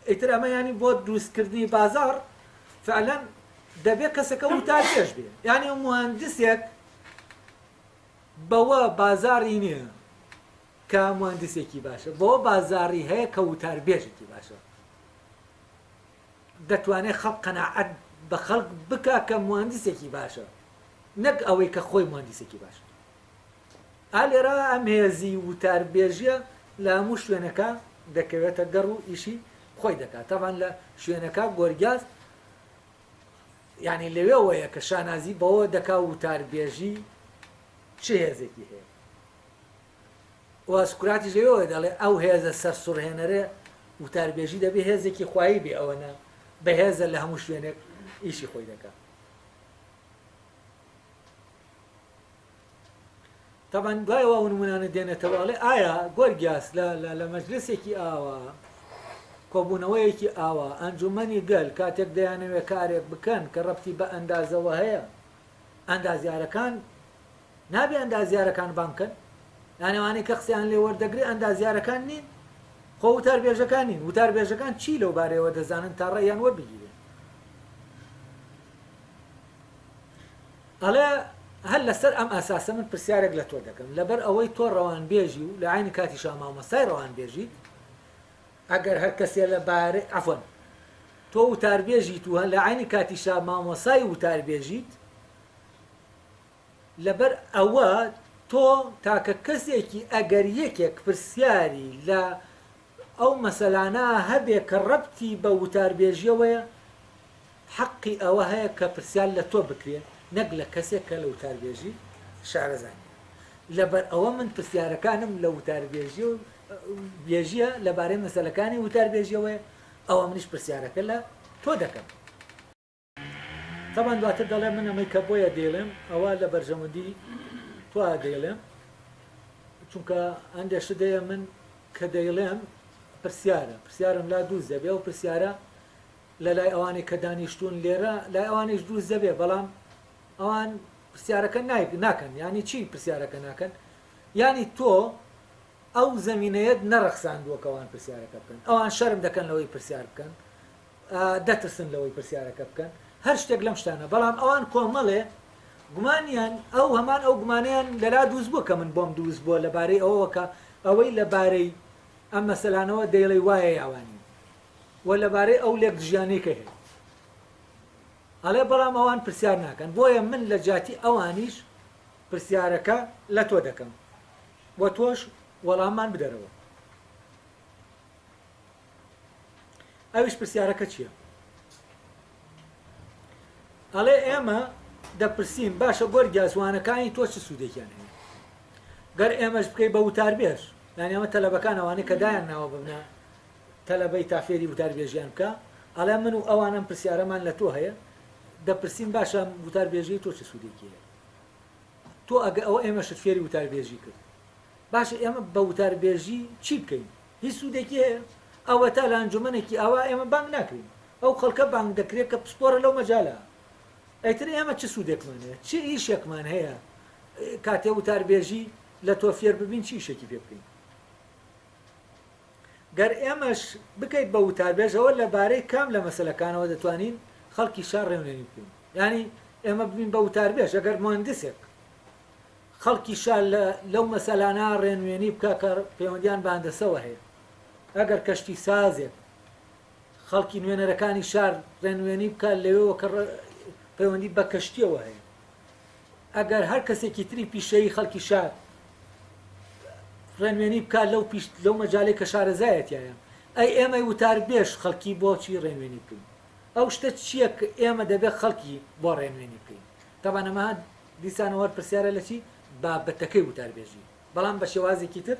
ئیتر ئەمە ینی بۆ دروستکردنی بازار فعلا دەبێت کەسەکە وتار پێش بێ یعنی مهندسێک بەوە بازاری نییە کە مهندسێکی باشە بۆ بازاری هەیە کە وتار بێژێکی باشە دەتوانێت خەڵک قەناعەت بە خەڵک بکا کە مهندسێکی باشە نەک ئەوەی کە خۆی مهندسێکی باشە ئالێرا ئەم هێزی وتار بێژیە لە هەموو شوێنەکە دەکەوێتە گەڕ و ئیشی خۆی دەکات تاوان لە شوێنەکە گۆرگاز یعنی لەوێەوەیە کە شانازی بەوە دەکا وتار بێژی چه هێزێکی هەیە واسکوراتی لەوێ دەڵێ ئەو هێزە سەر سوڕهێنەرێ وتاربێژی دەبێ هێزێکی خوایی بێ ئەوەنە بە هێزە لە هەموو شوێنێک ئیشی خۆی دەکات تاوان دوایەوە نمونانە دێنێتەوەڵێ ئایا گۆرگاس لە مەجلسێکی ئاوا کۆبوونەوەیەکی ئاوا ئەنجومەنی گەل کاتێک دەیانەوێ کارێک بکەن کە ڕەبتی بە ئەندازەوە هەیە ئەندازیارەکان نابێ ئەندازیارەکان بانکن یانەوانی کە قسەیان لێ وەردەگری ئەندازیارەکان نین خۆ وتار بێژەکان نین وتار بێژەکان چی لەو بارەوە دەزانن تا ڕێیان وەربگیرێن ئەڵێ هەر لەسەر ئەم ئاساسە من پرسیارێک لە تۆ دەکەم لەبەر ئەوەی تۆ ڕەوانبێژی و لە عینی کاتیشا مامۆستای ڕەوانبێژیت ئەگەر هەر کەسێ لە بارێ عەفوەن تۆ وتاربێژیت و لە عینی کاتیشا مامۆسای وتاربێژیت لەبەر ئەوە تۆ تاکە کەسێکی ئەگەر یەکێک پرسیاری لە ئەو مەسەلانە هەبێ کە ڕەبتی بە وتاربێژیەوەیە حەقی ئەوە هەیە کە پرسیار لە تۆ بکرێ نەک لە کەسێک کە لە وتاربێژی شارەزانانی لەبەر ئەوە من پرسیارەکانم لە وتاربێژی و بێژیە لەبارەی مەسەلەکانی وتاربێژیەوەیە ئەوە منیش پرسیارەکە لە تۆ دەکەم تەمان دواتر دەڵێ من ئەمەی کە بۆیە دێڵێم ئەوە لە بەرژەمەندی تۆ دەیڵێم چونکە ئەندێش دەیە من کە دەیڵێم پرسیارم لا دووز دەبێ و پرسیارە لە لای ئەوانی کە دانیشتون لێرە لای ئەوانیش دروست دەبێ بەڵام ئەوان پرسیارەکە ناکەن ینی چی پرسیارەکە ناکەن ینی تۆ ئەو زەمینەیەت نەڕەخساندووەکەوان پرسیارەکە بکەن ئەوان شەرم دەکەن لەوەی پرسیار بکەن دەترسن لەوەی پرسیارەکە بکەن هەر شتێک لەم شتانە بەڵام ئەوان کۆمەڵێ گومانیان ئەو هەمان ئەو گومانیان لەلا دروست بووە کە من بۆم دروست بووە لەبارەی ئەوەکە ئەوەی لەبارەی ئەم مەسەلانەوە دەیڵی وایە یاوانی و لەبارەی ئەو لێک ژیانەی کە هەیە ئەڵێ بەڵام ئەوان پرسیار ناکەن بۆیە من لە جاتی ئەوانیش پرسیارەکە لە تۆ دەکەم بۆ تۆش وەڵاممان بدەرەوە ئەویش پرسیارەکە چییە؟ ئەڵێ ئێمە دەپرسیم باشە گۆرگیازوانەکانی تۆ چ سوودێکیان هەیە گەر ئێمەش بکەی بە وتاربێژ یانی ئەمە تەلەبەکان ئەوانەی کە دایان ناوە ببنە تەلەبەی تافێری وتاربێژیان بکە ئەڵێ من و ئەوانم پرسیارەمان لە تۆ هەیە دەپرسیم باشە وتاربێژی تۆ چ سوودێکی هەیە تۆ ئەگە ئەوە ئێمەشت فێری وتاربێژی کرد باشە ئێمە بە وتاربێژی چی بکەین هیچ سوودێکی هەیە ئەوە تا لە ئەنجومەنێکی ئەوە ئێمە بانگ ناکەین ئەو خەڵکە بانگ دەکرێت کە پسپۆرە لەو مەجالە ئەیتر ئێمە چه سوودێکمان هەیە چه ئیشێکمان هەیە کاتێ وتاربێژی لە تۆ فێر ببین چی ئیشێکی پێ بکەین گەر ئێمەش بکەیت بە وتاربێژەوە لەبارەی کام لە مەسەلەکانەوە دەتوانین خەڵکی شار ڕێونێنی بکەین ینی ئێمە ببین بە وتاربێژ ئەگەر مهندسێک خەڵکی شار لەو مەسەلانە ڕێنوێنی بکە کە پەیوەندیان بە هەندەسەوە هەیە ئەگەر کەشتی سازێک خەڵکی نوێنەرەکانی شار ڕێنوێنی بکە لەوێەوە کە پەیوەندی بە کەشتیەوە هەیە ئەگەر هەر کەسێکی تری پیشەیی خەڵکی شار ڕێنوێنی بکە لەو مەجالەی کە شارەزایەتیایە ئەی ئێمەی وتاربێژ خەڵکی بۆچی ڕێنوێنی بکەین ئەو شتە چییە کە ئێمە دەبێت خەڵکی بۆ ڕێنوێنی بکەین تەبان ئەمە دیسانەوە پرسیارە لە چی بابەتەکەی وتاربێژی بەڵام بە شێوازێکی تر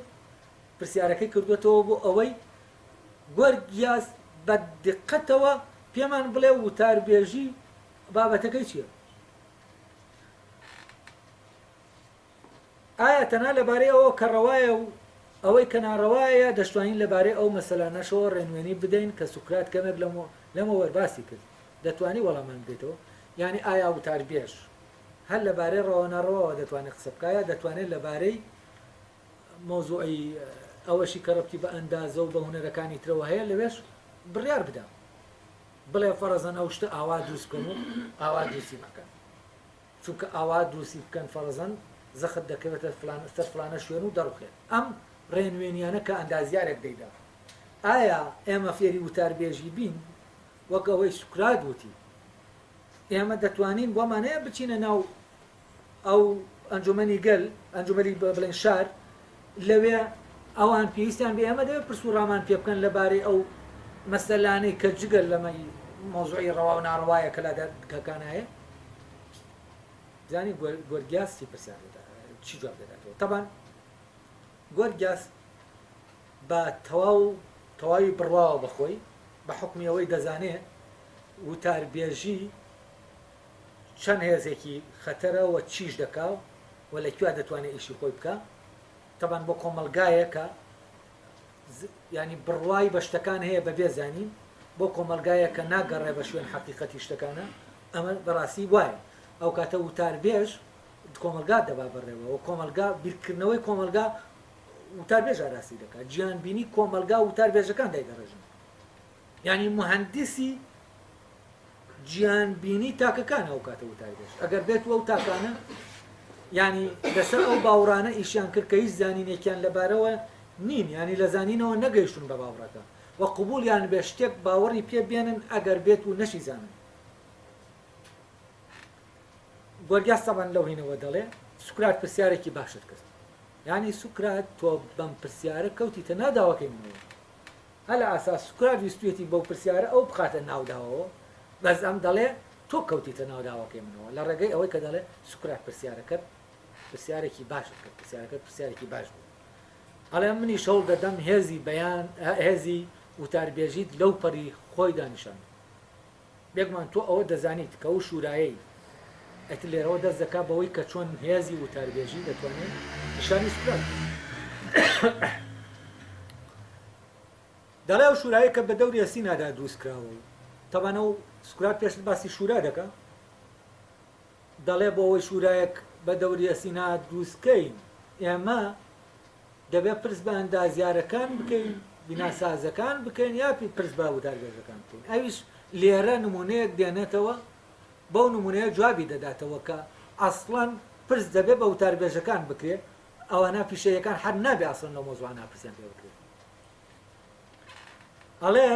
پرسیارەکەی کردوێتەوە بۆ ئەوەی گۆرگیاز بە دقەتەوە پێمان بڵێ وتاربێژی بابەتەکەی چییە؟ ئایا تەنها لەبارەی ئەوە کە ڕەوایە و ئەوەی کە ناڕەوایە دەشتوانین لەبارەی ئەو مەسەلانەشەوە ڕێنوێنی بدەین کە سوکرات کەمێک لەمە وەرباسی کرد دەتوانی وەڵامان بدەیتەوە یعنی ئایا وتاربێژ هەر لەبارەی ڕەوە ناڕەوەوە دەتوانێت قسە بکایە دەتوانێت لەبارەی مۆزوعی ئەوەشی کە ڕەبتی بە ئەندازە و بە هونەرەکانی ترەوە هەیە لەوێش بڕیار بدە بڵێ فەرەزەن ئەو شتە ئاوا دروست بکەن و ئاوا دروستی بکەن چونکە ئاوا دروستی بکەن فەرەزەن زەخت دەکەوێتە سەر فلانە شوێن و دەڕوخێت ئەم ڕێنوێنیانە کە ئەندازیارێک دەیدا ئایا ئێمە فێری وتاربێژی بین وەک ئەوەی سوکرات وتی ئێمە دەتوانین بۆمانەیە بچینە ناو ئەو ئەنجومەنی گەل ئەنجومەنی بڵێن شار لەوێ ئەوان پێویستیان بێ ئێمە دەوێت پرسوڕامان پێ بکەن لەبارەی ئەو مەسەلانەی کە جگەل لەمەی مۆزوعی ڕەوا و ناڕەوایە کە لە دەکەکانایە زانی گۆرگیاستی پرسیار چی جواب دەداتەوە تەبان گۆرگیاس بە تەواوی بڕواوە بەخۆی بە حکمی ئەوەی دەزانێت وتاربێژی چەند هێزێکی خەتەرەوە چیش دەکا و لەکوێ دەتوانێت ئیشی خۆی بکە تەبان بۆ کۆمەلگایە کە ینی بڕوای بە شتەکان هەیە بەبێ زانین بۆ کۆمەلگایە کە ناگەڕێ بە شوێن حەقیقەتی شتەکانە ئەمە بەڕاستی وایە ئەو کاتە وتاربێژ کۆمەلگا دەبا بڕێەوە و کۆمەلگا بیرکردنەوەی کۆمەلگا وتاربێژ ئاراستی دەکات گیانبینی کۆمەلگا وتاربێژەکان دایدەڕێژن ینی مهندسی گیانبینی تاکەکان ئەو کاتە وتاربێژ ئەگەر بێت ئەو تاکانە ینی لەسەر ئەو باوڕانە ئیشیان کرد کە هیچ زانینێکیان لەبارەوە نین ینی لە زانینەوە نەگەیشتون بە باوڕەکە وە قبولیان بێ شتێک باوەڕی پێ بێنن ئەگەر بێت و نەشی زانن گۆرگیاس تەبەن لەو هینەوە دەڵێ سوکرات پرسیارێکی باشت کرد ینی سوکرات تۆ بەم پرسیارە کەوتیتە ناداواکەی منەوە هەلە ئاساس سوکرات ویستوێتی بەو پرسیارە ئەو بخاتە ناوداوەوە بەس ئەم دەڵێ تۆ کەوتیتە ناوداواکەی منەوە لە ڕێگەی ئەوەی کە دەڵێ سوکرات پرسیارەکەت پرسیارێکی باشت کرد پرسیارەکەت پرسیارێکی باش بوو ئەڵێ منی شەڵ دەدەم هێزی بەیان هێزی وتاربێژیت لەو پەری خۆی دانیشان بێگومان تۆ ئەوە دەزانیت کە ئەو شورایی ئەتر لێرەوە دەست دەکا بەوەی کە چۆن هێزی وتاربێژی دەتوانێت نیشانی سوکرات دەڵێ ئەو شورایی کە بە دەوری ئەسینادا دروست کراوە تەبانە و سوکرات پێش باسی شورا دەکا دەڵێ بۆ ئەوەی شورایەک بە دەوری ئەسینا دروستکەین ئێمە دەبێت پرس بە ئەندازیارەکان بکەین بیناسازەکان بکەین یا پرس بە وتاربێژەکان بکەین ئەویش لێرە نمونەیەک دێنێتەوە بەو نمونەیە جوابی دەداتەوە کە ئەسڵەن پرس دەبێت بە وتاربێژەکان بکرێت ئەوانە پیشەیەکان هەر نابێ ئەسڵەن لە مۆزوعانە پرسیان پێ بکرێت ئەڵێ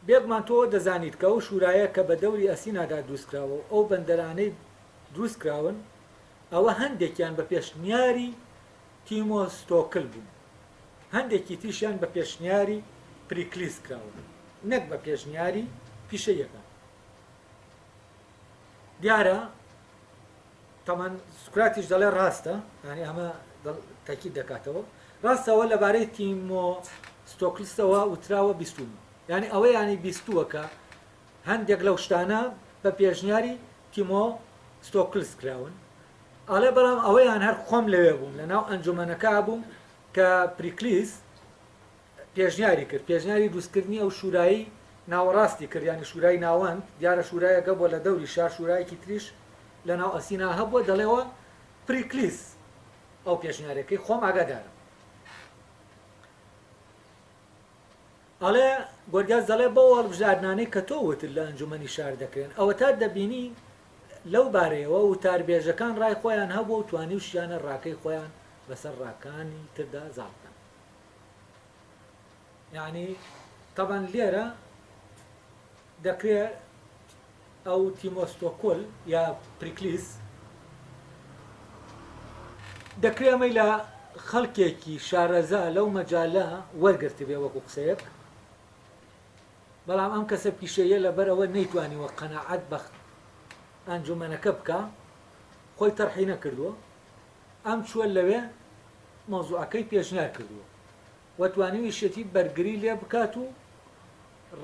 بێگومان تۆ دەزانیت کە ئەو شورایە کە بە دەوری ئەسینادا دروستکراوە ئەو بەندەرانەی دروستکراون ئەوە هەندێکیان بە پێشنیاری تیمۆستۆکل بوون هەندێکی تریشیان بە پێشنیاری پریکلیس کراون نەک بە پێشنیاری پیشەیەکان دیارە تەمان سوکراتیش دەڵێ ڕاستە ینی ئەمە تاکید دەکاتەوە ڕاستەوە لەبارەی تیمۆستۆکلسەوە وتراوە بیستوم ینی ئەوەی ینی بیستووە کە هەندێک لەو شتانە بە پێشنیاری تیمۆستۆکلس کراون ئەڵێ بەڵام ئەوەیان هەر خۆم لەوێ بووم لەناو ئەنجومەنەکە بووم کە پریکلیس پێشنیاری کرد پێشنیاری دروستکردنی ئەو شورایی ناوەڕاستی کرد ینی شورای ناوەند دیارە شورایەکە بۆ لە دەوری شار شورایەکی تریش لە ناو ئەسینا هەبووە دەڵێەوە پریکلیس ئەو پێشنیارەکەی خۆم ئاگادارم ئەڵێ گۆرگیاس دەڵێ بۆ هەڵبژاردنانەی کە تۆ وتر لە ئەنجومەنی شار دەکرێن ئەوە تا دەبینی لەو بارەیەوە وتاربێژەکان ڕای خۆیان هەبوو و توانی و شیانە ڕاکەی خۆیان بەسەر ڕاکانی تردا زاڵکەن یعنی تەبەن لێرە دەکرێت ئەو تیمۆستۆکۆل یا پریکلیس دەکرێت ئەمەی لە خەڵکێکی شارەزا لەو مەجالە وەرگرتی بێ وەکو قسەیەک بەڵام ئەم کەسە پیشەیە لەبەرەوە نەیتوانیوە قەناعەت بە ئەنجومەنەکە بکە خۆی تەرحی نەکردووە ئەم چووە لەوێ مۆزوعەکەی پێشنیار کردووە وەتوانیوی شێتی بەرگری لێ بکات و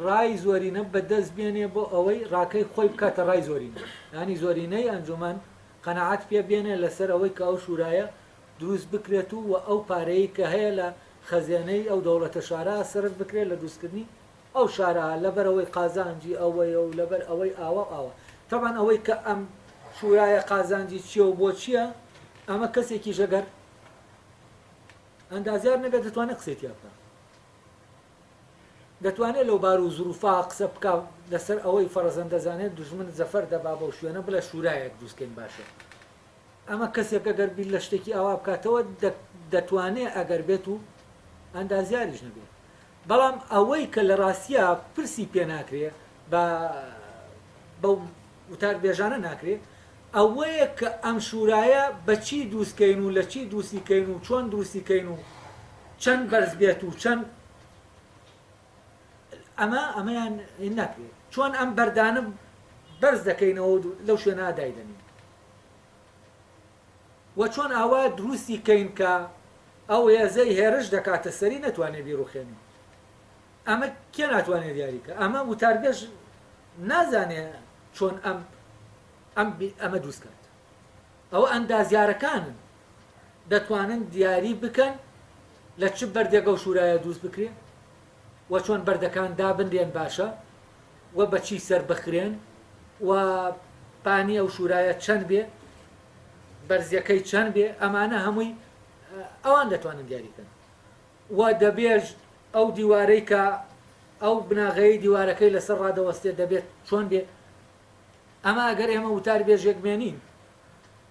ڕای زۆرینە بەدەست بێنێ بۆ ئەوەی ڕاکەی خۆی بکاتە ڕای زۆرینە ینی زۆرینەی ئەنجومەن قەناعەت پێ بێنێ لەسەر ئەوەی کە ئەو شورایە دروست بکرێت و ئەو پارەی کە هەیە لە خەزێنەی ئەو دەوڵەتە شارە سرف بکرێت لە دروستکردنی ئەو شارە لەبەر ئەوەی قازانجی ئەوەیە و لەبەر ئەوەی ئاوە تەبەن ئەوەی کە ئەم شورایە قازانجی چییە و بۆ چییە ئەمە کەسێکی ژەگەر ئەندازیار نەبێت دەتوانێت قسەی تیا بکات دەتوانێت لەو بار و زروفا قسە بک لەسەر ئەوەی فەرزەن دەزانێت دوژمن زەفەر دەبا بەو شوێنە بڵە شورایەک دروستکەین باشە. ئەمە کەسێک ئەگەر بیر لە شتێکی ئاوا بکاتەوە دەتوانێت ئەگەر بێت و ئەندازیاریش نەبێت. بەڵام ئەوەی کە لە ڕاستیە پرسی پێ ناکرێت بەو وتاربێژانە ناکرێت، ئەوەیە کە ئەم شورایە بەچی دروستکەین و لە چی دروستیکەین و چۆن دروستیکەین و چەند بەرز بێت و چەند ئەمەیان ناکرێت. چۆن ئەم بەردانە بەرز دەکەینەوە لەو شوێنە دایدەنین و چۆن ئاوا دروستی کەین کە ئەو هێزەی هێرش دەکاتە سەری نەتوانێت بیرروخێنی. ئەمە کێ ناتوانێت دیاریکە؟ ئەمە وتاربێژ نازانێت چۆن ئەمە دروستکات. ئەوە ئەندازیارەکانن دەتوانن دیاری بکەن لە چ بەردێگە و شورایە دروست بکرێ و چۆن بەردەکان دابنرێن باشە و بەچی سەر بخرێن و پانی ئەو شورایە چەند بێ، بەرزیەکەی چەند بێ. ئەمانە هەمووی ئەوان دەتوانن دیاریکەن و دەبێژ ئەو دیوارەی کە ئەو بناغەی دیوارەکەی لەسەر ڕادەوەستێت دەبێت چۆن بێ. ئەمە ئەگەر ئێمە وتاربێژێک بێنین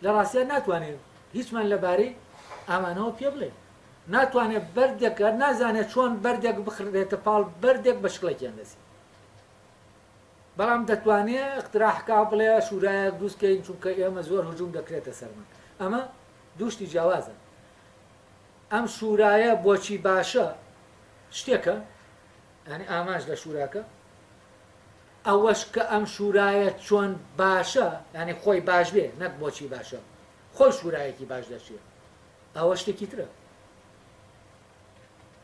لە ڕاستیان ناتوانێت هیچمان لەبارەی ئامانەوە پێ بڵێ. ناتوانێت بەردێکە نازانێت چۆن بەردێک بخرێتە پاڵ بەردێک بە شکڵێکیان دەسی. بەڵام دەتوانێت اقتراحکا بڵێ شورایە دروستکەین چونکە ئێمە زۆر هجوم دەکرێتە سەرمان. ئەمە دووشتی جیاوازە. ئەم شورایە بۆچی باشە شتێکە، ینی ئاماژ لە شوراکە، ئەوەش کە ئەم شورایە چۆن باشە، ینی خۆی باش بێ، نەک بۆچی باشە، خۆی شورایەکی باش دەچێت، ئەوە شتێکی ترە.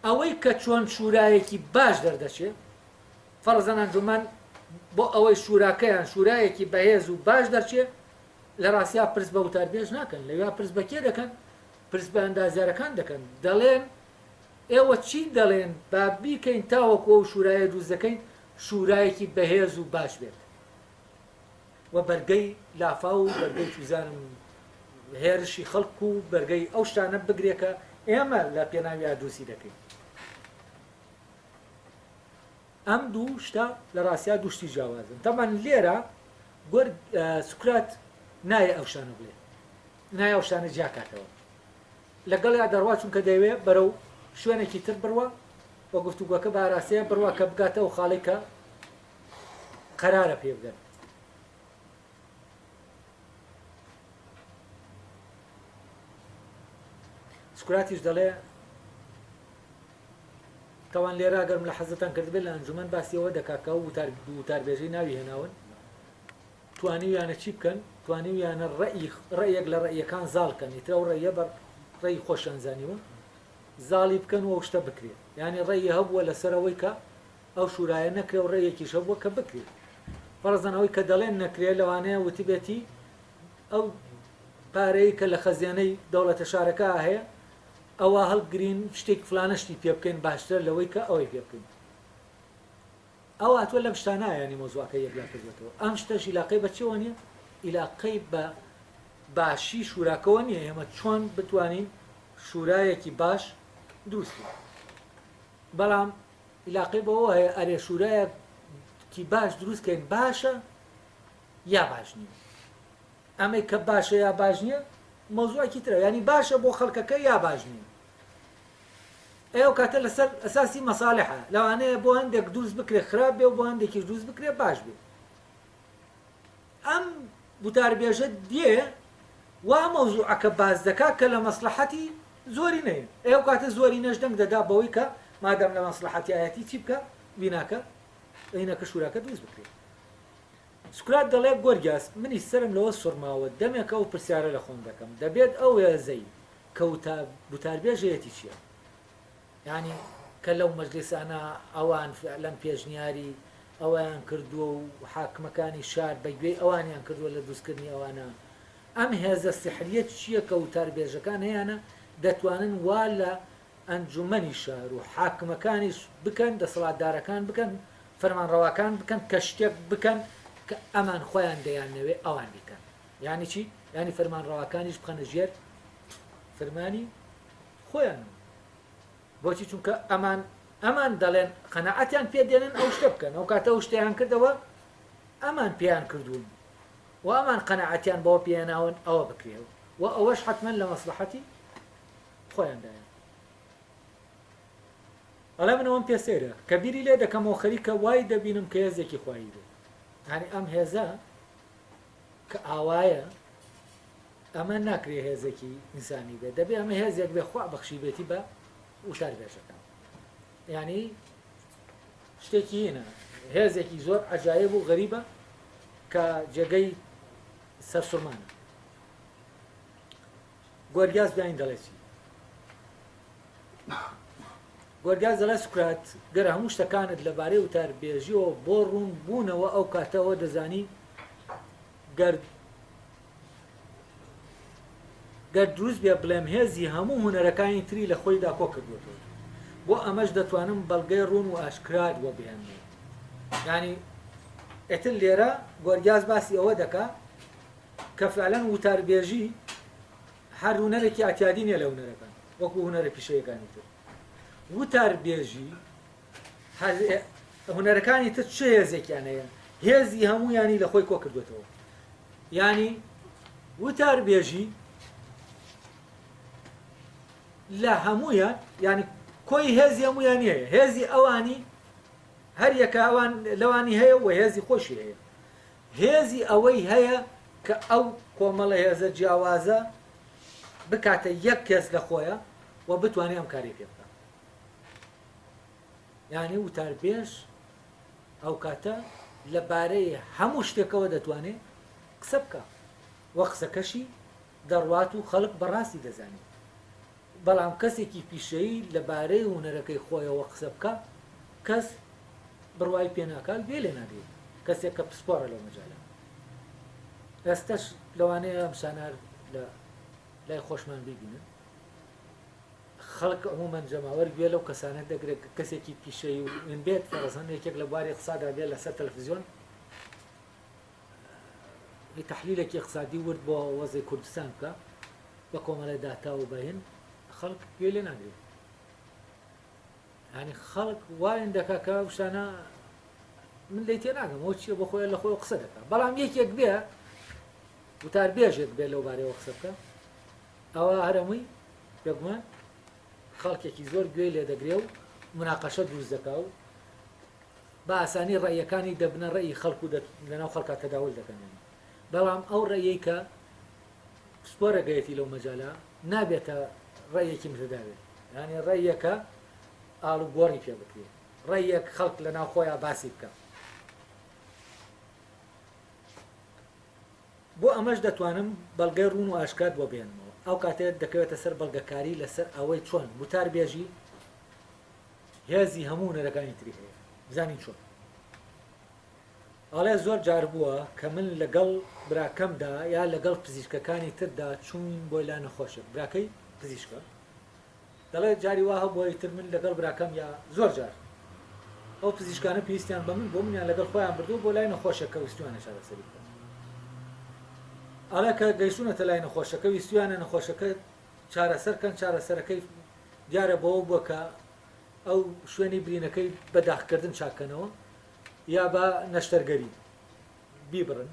ئەوەی کە چۆن شورایەکی باش دەردەچێت، فەرزەن ئەنجومەن بۆ ئەوەی شوراکەیان شورایەکی بەهێز و باش دەرچێت لە ڕاستیا پرس بە وتاربێژ ناکەن، لەوێ پرس بە کێ دەکەن؟ پرس بە ئەندازیارەکان دەکەن. دەڵێن ئێوە چی دەڵێن با بیکەین تاوەکو ئەو شورایە دروست دەکەین شورایەکی بەهێز و باش بێت و بەرگەی لافا و بەرگەی توزانم هێرشی خەڵک و بەرگەی ئەو شتانە بگرێکە ئێمە لە پێناوی دروستی دەکەین. ئەم دوو شتا لە ڕاستیا دووشتی جیاوازن. تەمان لێرە سوکرات نایە ئەو شانە بڵێ، نایە ئەو شانە جیاکاتەوە لەگەڵیا دەڕوا، چونکە دەیەوێت بەرەو شوێنێکی تر بڕوە بە گفتوگۆکە بە ئاراستەیە بڕوە کە بگاتە ئەو خاڵی کە قەرارە پێ بدەن. سوکراتیش دەڵێ تەوان لێرە گەرم لە حەزتان کردبێت لە ئەنجومەن باسیەوە دەکاکە و وتاربێژەی ناوی هێناون، توانیویانە چی بکەن؟ توانیویانە ڕێیەک لە ڕێیەکان زاڵکەن، ئیترە و ڕێیە بەر ڕێی خۆشەنزانیوە زاڵی بکەن و ئەو شتە بکرێت. یعنی ڕێی هەبووە لەسەرەوەی کە ئەو شورایە نەکرێ و ڕێیەکیش هەبووە کە بکرێت. فەرزەنەوەی کە دەڵێن نەکرێت لەوانەیە وتیبێتی ئەو پارەی کە لە خەزیانەی دەوڵەتە شارەکە هەیە ئەوە هەڵگرین شتێک فلانەشتی پێ بکەین باشتر لەوەی کە ئەوەی پێ بکەین. ئەو هاتووە لەم شتانایانی مۆزوعەکە یەکلا کردوێتەوە. ئەم شتەش عیلاقەی بە چێوە نییە؟ عیلاقەی بە باشی شوراکەوە نییە. ئێمە چۆن بتوانین شورایەکی باش دروستی، بەڵام عیلاقەی بەوە هەیە ئەرێ شورایەکی باش دروستکەین باشە یا باش نییە. ئەمەی کە باشە یا باش نییە مۆزوعێکی ترە، ینی باشە بۆ خەڵکەکە یا باش نییە. ئێوە کاتە لەسەر ئەساسی مەساڵحە، لەوانەیە بۆ هەندێک دروست بکرێت خراپ بێ و بۆ هەندێکی دروست بکرێت باش بێ. ئەم وتاربێژە دێ وا مەوزوعەکە باز دەکات کە لە مەسلحەتی زۆری نەیە. ئێوە کاتە زۆری نەش دەنگ دەدا بەوەی کە مادام لە مەسلحەتی ئاەتی چی بکە بیناکە عینەکە شوراکە دروست بکرێت. سوکرات دەڵێ گۆرگیاس منی سرم لەوە سوڕماوە دەمێکە ئەو پرسیارە لە خۆم دەکەم، دەبێت ئەو هێزەی کە وتاربێژەیەتی چییە؟ یعنی کە لەو مەجلیسانە ئەوان فعلەن پێشنیاری ئەویان کردووە و حاکمەکانی شار بەگوێی ئەوانیان کردووە لە دروستکردنی ئەوانە. ئەم هێزە سحریەت چییە کە وتاربێژەکان هەیەە دەتوانن وا لە ئەنجومەنی شار و حاکمەکانیش بکەن، دەسەڵاتدارەکان بکەن، فەرمانڕەواکان بکەن کە شتێک بکەن کە ئەمان خۆیان دەیانەوێ ئەوان بکەن. یعنی چی؟ یعنی فەرمانڕەواکانیش بخەنە ژێر فەرمانی خۆیان. بۆچی؟ چونکە ئەمان ئەمان دەڵێن قەنەعەتیان پێدێنن ئەو شتە بکەن ئەو کاتە ئەو شتیان کردەوە ئەمان پێیان کردوون و ئەمان قەنەعەتیان بەوە پێێناون ئەوە بکرێەوە و ئەوەش حتمەن لە مەسلحەتی خۆیاندایە. ئەڵێ منەوەم پێ سەیرە کە بیری لێ دەکەمەوە خەریکە وای دەبینم کە هێزێکی خوایی بێ هەنی ئەم هێزە کە ئاوایە ئەمە ناکرێ هێزێکی ئینسانی بێت دەبێ ئەمە هێزێک بێ خوا بەخشی بێتی بە وشار بێژەکان ینی شتێکی هینە هێزێکی زۆر عەجایب و غەریبە کە جێگەی سەرسوڕمانە. گۆرگاز بیاین دەڵێتی گۆرگاز دەڵێ سوکرات گەرە هەموو شتەکانت لەبارەی وتاربێژیەوە بۆ ڕوون بوونەوە ئەو کاتەوە دەزانی گەر دروست بێ بڵێم هێزی هەموو هونەرەکانی تری لە خۆیدا کۆ کردوێتەوە بۆ ئەمەش دەتوانم بەڵگەی ڕوون و ئاشکرات بۆ بێنێ. ینی ئێتر لێرە گۆرگاز باسی ئەوە دەکا کە فعلەن وتاربێژی هەر هونەرێکی ئاعتیادی نیە لە هونەرەکان وەکو هونەرە پیشەیەکانی تر. وتاربێژی هونەرەکانی تر چه هێزێکیان هەیە هێزی هەموویانی لە خۆی کۆ کردوێتەوە. ینی وتاربێژی لە هەموویان ینی کۆی هێزی هەموویان هەیە هێزی ئەوانی هەر یەکە ئەوان لەوانی هەیە و هێزی خۆشی هەیە هێزی ئەوەی هەیە کە ئەو کۆمەڵە هێزە جیاوازە بکاتە یەک کەس لە خۆیە و بتوانێت ئەم کاری پێ بکات. یعنی وتاربێژ ئەو کاتە لەبارەی هەموو شتێکەوە دەتوانێت قسە بکە وە قسەکەشی دەڕوات و خەڵک بەڕاستی دەزانێت. بەڵام کەسێکی پیشەیی لەبارەی هونەرەکەی خۆیەوە قسە بکە کەس بڕوای پێناکات بێ لێ نادێت کەسێک کە پسپۆرە لەو مەجالە. ئێستش لەوانەیە ئەم شانار لە لای خۆشمان ببینن خەڵک عمومەن جەماوەەر گوێ لەو کەسانە دەگرێت کەسێکی پیشەی و من بێت فەرەزەن یەکێک لە بواری اقتصادا بێت لەسەر تەلەڤیزیۆن تحلیلێکی اقتصادی ورد بۆ وەزەی کوردستان بکە بە کۆمەڵە داتا و بەهێن خەڵک گوێ لێ ناگرێت. ینی خەڵک وایان دەکا کە شانە من لی تێ ناگەم ئەو چیە بە خۆی لە خۆی قسە دەکات بەڵام یەکێک بێ وتاربێژێک بێ لەو بارەیەوە قسە بکە ئەوە هەرەمووی بێگومان خەڵکێکی زۆر گوێی لێ دەگرێ و مناقەشە دروست دەکا و بە ئاسانی ڕێیەکانی دەبنە ڕێی خەڵک و لەناو خەڵکا تەداول دەکەن. بەڵام ئەو ڕێیەی کە سپۆرە گەیەتی لەو مەجالە نابێتە ڕێیەکی متداوێت ینی ڕێیەکە ئاڵ و گۆڕی پێ بکرێت ڕێیەک خەڵک لەناو خۆیان باسی بکە. بۆ ئەمەش دەتوانم بەڵگەی ڕوون و ئاشکات بۆ بێنمەوە ئەو کاتێت دەکەوێتە سەر بەڵگەکاری لەسەر ئەوەی چۆن وتاربێژی هێزی هەموو هونەرەکانی تری هەیە بزانین چۆن. ئەڵێ زۆر جار بووە کە من لەگەڵ براکەمدا یا لەگەڵ پزیشکەکانی تردا چوون بۆی لا نەخۆشە براکەی پزیشکە دەڵێت جاری واه بۆی تر من لەگەڵ براکەم یا زۆر جار ئەو پزیشکانە پێویستیان بە من بۆ منیان لەگەڵ خۆیان بردو بۆ لای نەخۆشەکە ویستوانە چارەسەری بکەن. ئەڵێ کە گەیشتونەتە لای نەخۆشەکە ویستوانە نەخۆشەکە چارەسەرکەن چارەسەرەکەی دیارە بەوە بووە کە ئەو شوێنی برینەکەی بەداخکردن چاکەنەوە یا بە نەشتەرگەری بیبڕن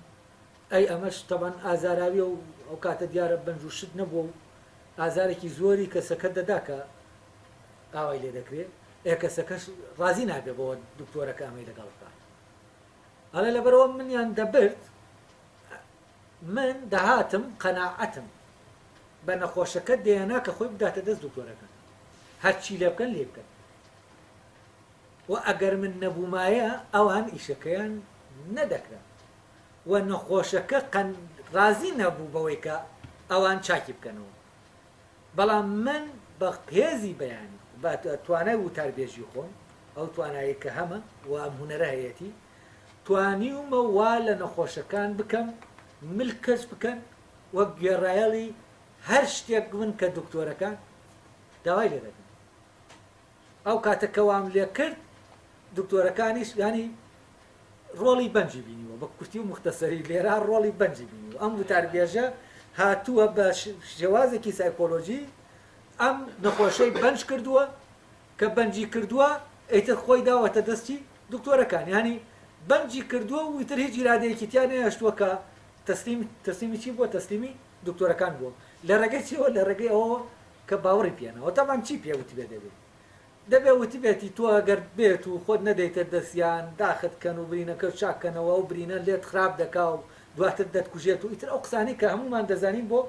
ئەی ئەمەش تەبەن ئازاراوی و ئەو کاتە دیارە بەنج و شت نەبووە و ئازارێکی زۆری کەسەکە دەدا کە ئاوای لێ دەکرێت کەسەکەش ڕازی نابێ بۆ دکتۆرەکە ئەمەی لەگەڵ بکات. ئەڵێ لەبەرەوە منیان دەبرد من دەهاتم قەناعەتم بە نەخۆشەکە دێنا کە خۆی بداتە دەست دکتۆرەکە هەرچی لێ بکەن لێ بکەن و ئەگەر من نەبوومایە ئەوان ئیشەکەیان نەدەکرا و نەخۆشەکە ڕازی نەبوو بەوەی کە ئەوان چاکی بکەنەوە. بەڵام من بە هێزی بەیانی بە توانای وتاربێژی خۆم ئەو توانایی کە هەمە و ئەم هونەرە هەیەتی توانیومە وا لە نەخۆشەکان بکەم ملکەس بکەن وەک گوێڕایەڵی هەر شتێک من کە دکتۆرەکان داوای لێ دەکەن. ئەو کاتەکەوام لێ کرد دکتۆرەکانیش ینی ڕۆڵی بەنجی بینیوە بە کورتی و مختصری لێرە ڕۆڵی بەنجی بینیوە. ئەم وتاربێژە هاتووە بە شێوازێکی سایکۆلۆژی ئەم نەخۆشەی بەنج کردووە کە بەنجی کردووە ئەیتر خۆی داوەتە دەستی دکتۆرەکان ینی بەنجی کردووە و وتر هیچ ئیرادەیەکی تیان نەهێشتووە کە تەسلیمی چی بووە تەسلیمی دکتۆرەکان بووە لە ڕێگەی چیەوە لە ڕێگەی ئەوە کە باوەڕی پێێنەوە تاوان چی پێوتی بێ دەبێت وتی بێتی تۆ ئەگەر بێت و خۆت نەدەیتە دەستیان داختکەن و برینەکە چاکەنەوە و برینە لێت خراپ دەکا و دواتر دەتکوژێت و ئیتر ئەو قسانی کە هەمومان دەزانین بۆ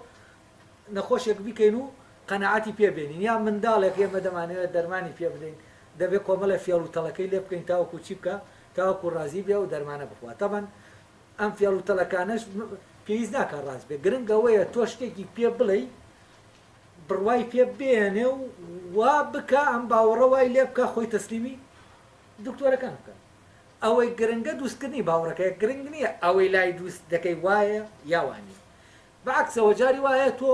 نەخۆشێک بیکەین و قەنەعاتی پێ بێنین یا منداڵێک ئێمە دەمانەوێت دەرمانی پێ بدەین دەبێت کۆمەڵە فێڵ و تەڵەکەی لێ بکەین تاوەکو چی بکە تاوەکو ڕازی بێ و دەرمانە بخوات تەبەن ئەم فێڵ و تەڵەکانش پێویست ناکە ڕاست بێ گرنگەوەیە تۆ شتێکی پێ بڵێ بڕوای پێ بێنێ و وا بکە ئەم باوەڕە وای لێ بکە خۆی تەسلیمی دکتۆرەکان بکە ئەوەی گرنگە دووستکردنی باوەڕەکەی گرنگ نییە ئەوەی لای دووست دەکەی وایە یاوانی بەعکسەوە جاری وایە تۆ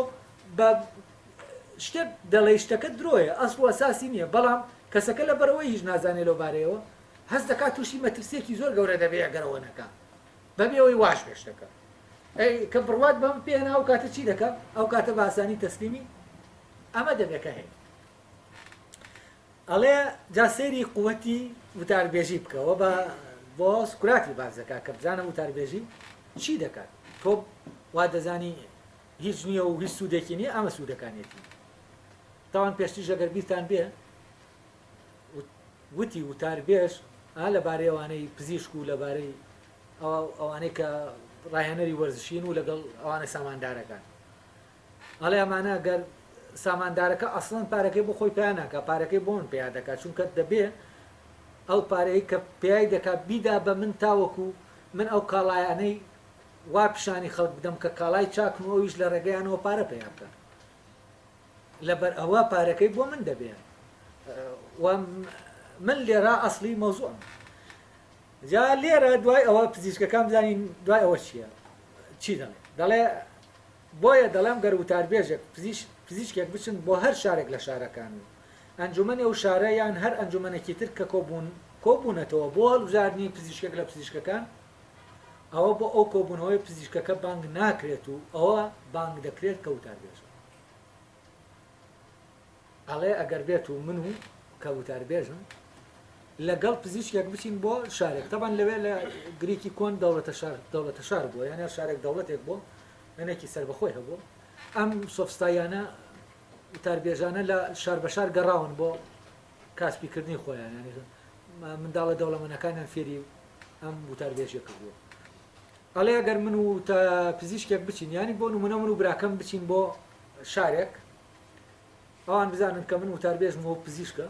بە شتێک دەڵێ شتەکە درۆیە ئەسڵ و ئەساسی نییە بەڵام کەسەکە لە بەرەوەی هیچ نازانێت لەو بارەیەوە هەست دەکات تووشی مەترسێکی زۆر گەورە دەبێ ئەگەرەوە نەکە بەبێ ئەوەی واش پێشتەکە کە بڕوات بەم پێنا ئەو کاتە چی دەکە ئەو کاتە بە ئاسانی تەسلیمی ئەمە دەبێکە هەیە ئەڵێ جا سەیری قووەتی وتاربێژی بکەوە بۆ سکوراتی بازەکە کە بزانە وتاربێژی چی دەکات تۆ وا دەزانی هیچ نییە و هیچ سوودێکی نییە ئەمە سوودەکانێتی تاوان پێشتیش ئەگەر بیرتان بێ وتی وتاربێژ لەبارەی ئەوانەی پزیشک و لەبارەی ئەوانەی کە ڕاهێنەری وەرزشین و لەگەڵ ئەوانە ساماندارەکان ئەڵێ ئەمانە گەر ساماندارەکە ئەسڵەن پارەکەی بۆ خۆی پێیان ناکە پارەکەی بۆن پێیان دەکات چونکە دەبێ ئەو پارەی کە پێی دەکات بیدا بە من تاوەکو من ئەو کاڵایانەی وا پیشانی خەڵک بدەم کە کاڵای چاکن و ئەویش لە ڕێگەیانەوە پارە پێیان بکە لەبەر ئەوە پارەکەی بۆ من دەبێت من لێرە ئەسڵی مەوزوعم جا لێرە دوای ئەوە پزیشکەکان بزانین دوای ئەوە چییە چی دەڵێ بۆیە دەڵێم گەر وتاربێژێک پزیشکێک بچن بۆ هەر شارێک لە شارەکان و ئەنجومەنی ئەو شارە یان هەر ئەنجومەنێکی تر کە کۆبوونەتەوە بۆ هەڵبژاردننی پزیشکێک لە پزیشکەکان ئەوە بۆ ئەو کۆبوونەوەی پزیشکەکە بانگ ناکرێت و ئەوە بانگ دەکرێت کە وتاربێژ ئەڵێ ئەگەر بێت و من و کە وتاربێژم لەگەڵ پزیشکێک بچین بۆ شارێک تەبان لەوێ لە گریکی کۆن دەوڵەتە شار بووە یانە شارێک دەوڵەتێک بۆ وێنێکی سەربەخۆی هەبوو ئەم سۆفستایانە وتاربێژانە لە شار بە شار گەڕاون بۆ کاسبیکردنی خۆیان منداڵە دەوڵەمەندەکانیان فێری ئەم وتاربێژە کردووە ئەڵێ ئەگەر من و تا پزیشکێک بچین ینی بۆ نمونە من و براکەم بچین بۆ شارێک ئەوان بزانن کە من وتاربێژم بۆ پزیشکە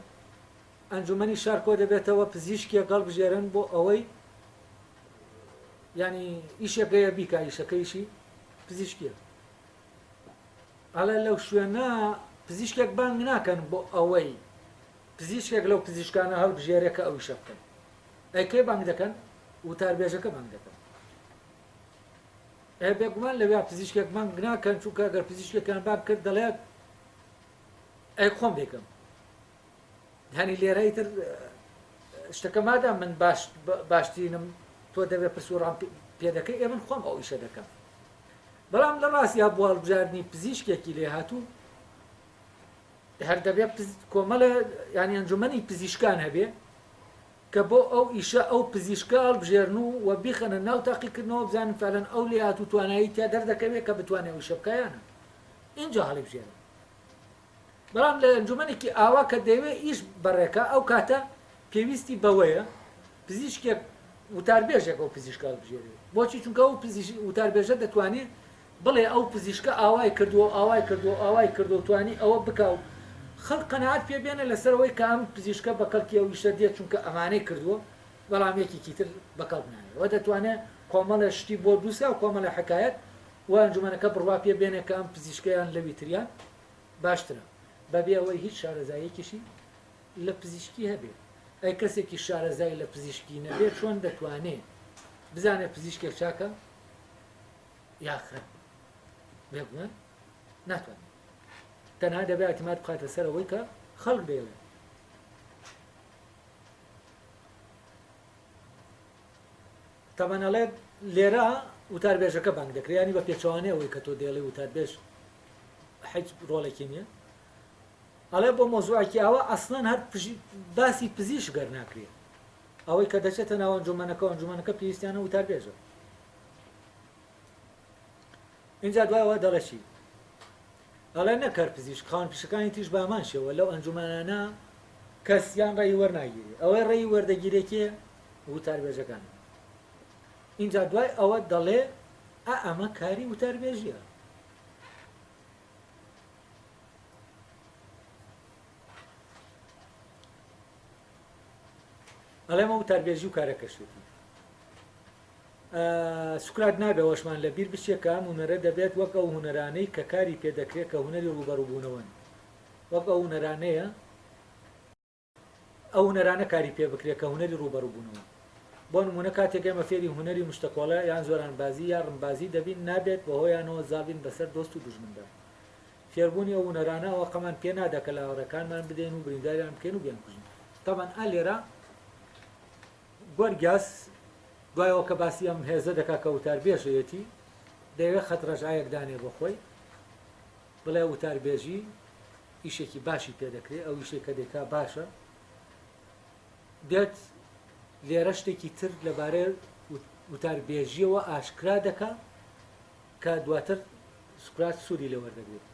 ئەنجومەنی شار کۆ دەبێتەوە پزیشکێک هەڵبژێرن بۆ ئەوەی ینی ئیشێکەیە بیکە ئیشەکەیشی پزیشکیە ئەڵێ لەو شوێنە پزیشکێک بانگ ناکەن بۆ ئەوەی پزیشکێک لەو پزیشکانە هەڵبژێرێکە ئەو ئیشە بکەن ئەیکێ بانگ دەکەن وتاربێژەکە بانگ دەکەن بێگومان لەوێ پزیشکێک بانگ ناکەن چونکە ئەگەر پزیشکێکیان باب کرد دەڵێت ئەی خۆم دێکم هەنی لێرەی تر شتەکە مادا من باشترینم تۆ دەبێت پرسوڕان پێ دەکەی ئێ من خۆم ئەو ئیشە دەکەم بەڵام لە ڕاستیا بۆ هەڵبژاردننی پزیشکێکی لێ هاتوو هەر دەبێت کۆمەڵە ینی ئەنجومەنی پزیشکان هەبێ کە بۆ ئەو ئیشە ئەو پزیشکە هەڵبژێرن و بخەنە ناو تاقیکردنەوە بزانن فعلەن ئەو لێ هاتوو توانایی تیا دەردەکەوێت کە بتوانێت ئیشە بکایانە اینجا هەڵی بژێرن بەڵام لە ئەنجومەنێکی ئاوا کە دەوێت ئیش بەڕێکە ئەو کاتە پێویستی بەوەیە پزیشکێک وتاربێژێک ئەو پزیشکە هەڵبژێرێت بۆچی چونکە ئەو وتاربێژە دەتوانێت بڵێ ئەو پزیشکە ئاوای کردو توانی ئەوە بکە و خەڵک قەنەعات پێ بێنە لەسەرەوەی کە ئەم پزیشکە بەکەڵکی ئەو ئیشە دێت چونکە ئەمانەی کردووە بەڵام یەکێکی تر بەکەڵ نایێت ئەوە دەتوانێت کۆمەڵە شتی بۆ دووسە و کۆمەڵە حکایەت و ئەنجومەنەکە بڕوا پێ بێنێ کە ئەم پزیشکیان لەوی تریان باشترە بەبێ ئەوەی هیچ شارەزاییەکیشی لە پزیشکی هەبێت ئەی کەسێکی شارەزای لە پزیشکی نەبێت چۆن دەتوانێت بزانێت پزیشکێک چاکە یاخرە بێگومان ناتوانێت تەنها دەبێت ئەتیماد بخاتە سەرەوەی کە خەڵک بێڵێ تەمەنەڵێت لێرە وتاربێژەکە بانگ دەکرێت ینی بە پێچوانەیەوەی کە تۆ دێڵێ وتاربێژ هیچ ڕۆڵێکی نییە ئەڵێ بۆ مۆزوعکی ئەوە ئەسڵەن هەر باسی پزیش گەر ناکرێت ئەوەی کە دەچێتە ناو ئەنجومەنەکە ئەنجومەنەکە پێویستیانە وتار بێژە اینجا دوایەوە دەڵێکی ئەڵێ نەکەر پزیشک خاوەن پیشەکانی تیش بامان شێوە لەو ئەنجومەنانە کەسیان ڕێی وەرناگیری ئەوەی ڕێی وەردەگیرێکێ وتار بێژەکان اینجا دوای ئەوە دەڵێ ئەمە کاری وتار بێژیە ئەڵێمە وتاربێژی و کارەکەشێتی سوکرات نابێ وەشمان لە بیر بچێت کە ئەم هونەرە دەبێت وەک ئەو هونەرانەی کە کاری پێدەکرێت کە هونەری ڕوبەڕووبوونەوەن وەک ئەو هونەرانەیە ئەو هونەرانە کاری پێ بکرێت کە هونەری ڕوبەڕووبوونەوە بۆ نمونە کاتێک ئێمە فێری هونەری مشتەکۆڵە یان زۆرانبازی یا ڕمبازی دەبین نابێت بەهۆیانەوە زاڵین بەسەر دۆست و دوژمندا فێربوونی ئەو هونەرانە ئەوەقەمان پێ نادەکە لە هاوڕەکانمان بدەین و برینداریان بکەین و بیان کوژین تەمان ئالێرە گۆرگاس دوایەوە کە باسی ئەم هێزە دەکا کە وتاربێژەیەتی دەیەوێت خەتڕەژایەک دانێ بۆ خۆی بڵێ وتاربێژی ئیشێکی باشی پێدەکرێت ئەو ئیشێک کە دەکا باشە دێت لێرە شتێکی تر لەبارەی وتاربێژیەوە ئاشکرا دەکا کە دواتر سوکرات سووری لێوەردەگرێت